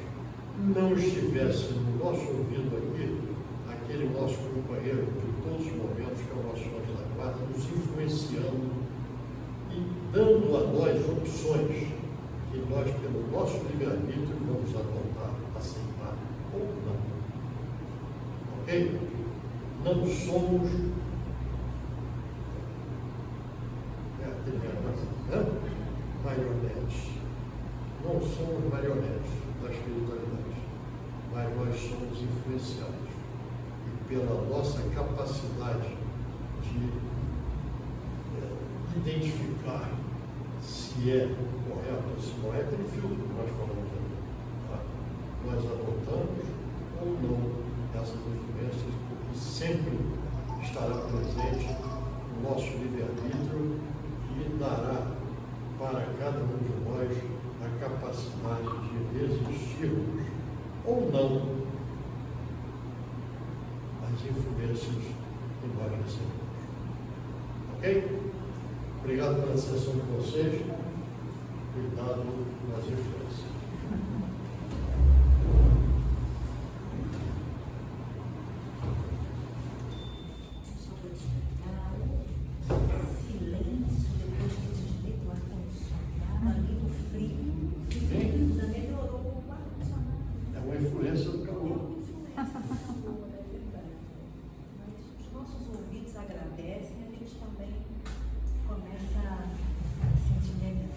Não estivesse no nosso ouvido aqui, aquele nosso companheiro de todos os momentos, que é o nosso anjo da guarda, nos influenciando e dando a nós opções que nós, pelo nosso livre-arbítrio, vamos adotar, aceitar ou não. Ok? Não somos marionetes. Não somos marionetes da espiritualidade, mas nós somos influenciados. E pela nossa capacidade de identificar se é correto ou se não é, aquele filtro que nós falamos aqui. Tá? Nós adotamos ou não essas influências, porque sempre está estará presente no nosso livre-arbítrio e dará para cada um de nós a capacidade de resistirmos ou não às influências que nós recebemos. Ok? Obrigado pela atenção de vocês. Cuidado nas influências. Silêncio depois que desliga o ar-condicionado, ali no frio. Ainda melhorou o ar-condicionado. É uma influência do calor. Mas os nossos ouvidos agradecem e a gente também começa a sentir melhor.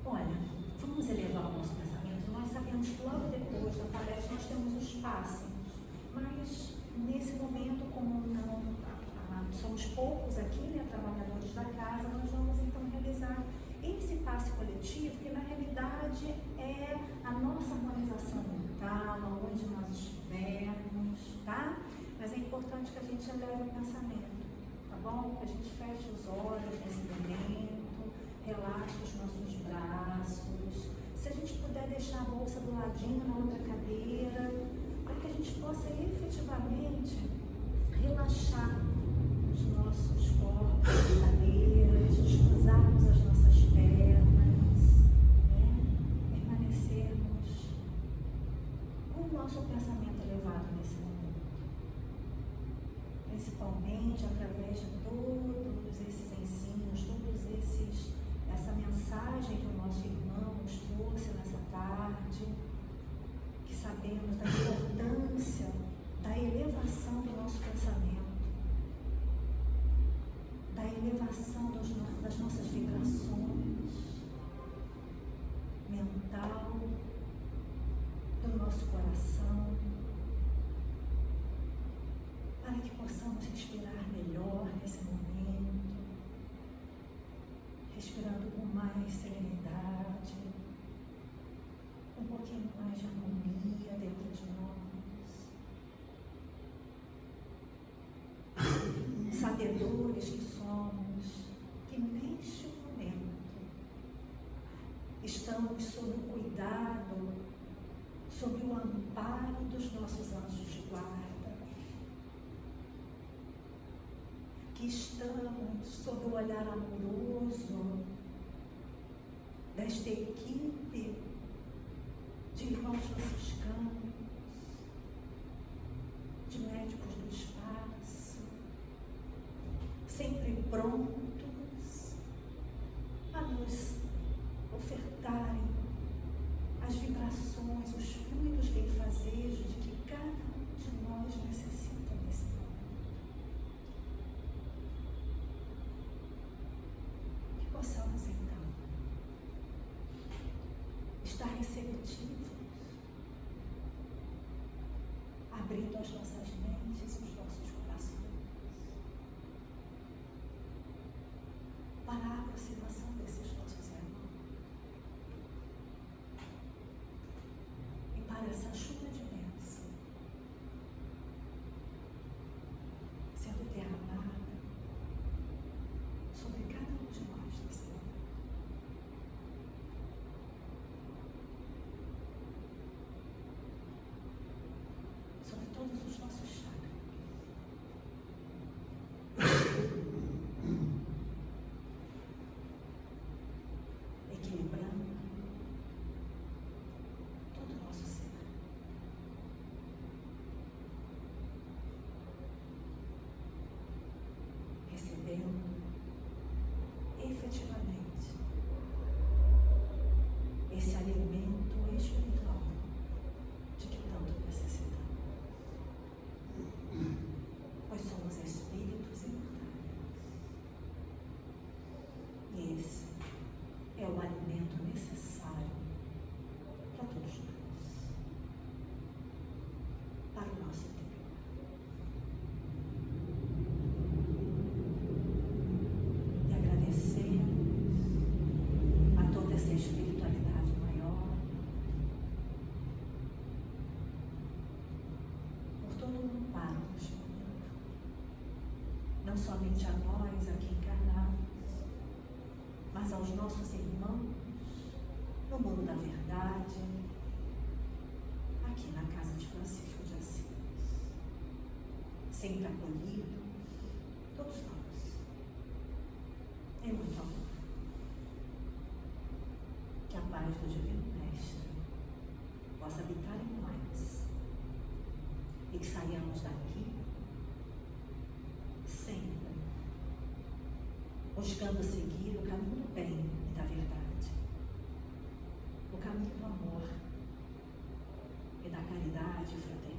Olha, vamos elevar o nosso pensamento. Nós sabemos que logo depois da palestra nós temos os passos, mas nesse momento, como não somos poucos aqui, né, trabalhadores da casa, nós vamos então realizar esse passe coletivo, que na realidade é a nossa harmonização mental, onde nós estivermos, tá? Mas é importante que a gente eleve o pensamento, tá bom? Que a gente feche os olhos nesse momento, relaxe os nossos braços. Se a gente puder deixar a bolsa do ladinho na outra cadeira, para que a gente possa efetivamente relaxar os nossos corpos, cadeiras, cruzarmos as nossas pernas, né? Permanecermos com o nosso pensamento elevado nesse momento. Principalmente através de todos esses ensinos, essa mensagem que o nosso irmão nos trouxe nessa tarde, que sabemos da importância da elevação do nosso pensamento, da elevação das nossas vibrações mental, do nosso coração, para que possamos respirar melhor nesse momento, respirando com mais serenidade, um pouquinho mais de harmonia dentro de nós. Sabedores que somos, que neste momento estamos sob o cuidado, sob o amparo dos nossos anjos de guarda, que estamos sob o olhar amoroso desta equipe de irmãos franciscanos, de médicos do espaço, sempre prontos a nos ofertarem as vibrações, os fluidos benfazejos de que cada um de nós necessita nesse momento. Que possamos então estar receptivos, abrindo as nossas mentes, os nossos corações, para a aproximação desses nossos irmãos e para essa chuva de bênção sendo derramada sobre cada um de nós nesse momento. Sobre todos os nossos chakras. Equilibrando todo o nosso ser. não somente a nós aqui encarnados, mas aos nossos irmãos no mundo da verdade, aqui na casa de Francisco de Assis, sempre acolhidos, todos nós, em muito amor. Que a paz do Divino Mestre possa habitar em nós e que saiamos daqui sempre buscando seguir o caminho do bem e da verdade, o caminho do amor e da caridade fraterna.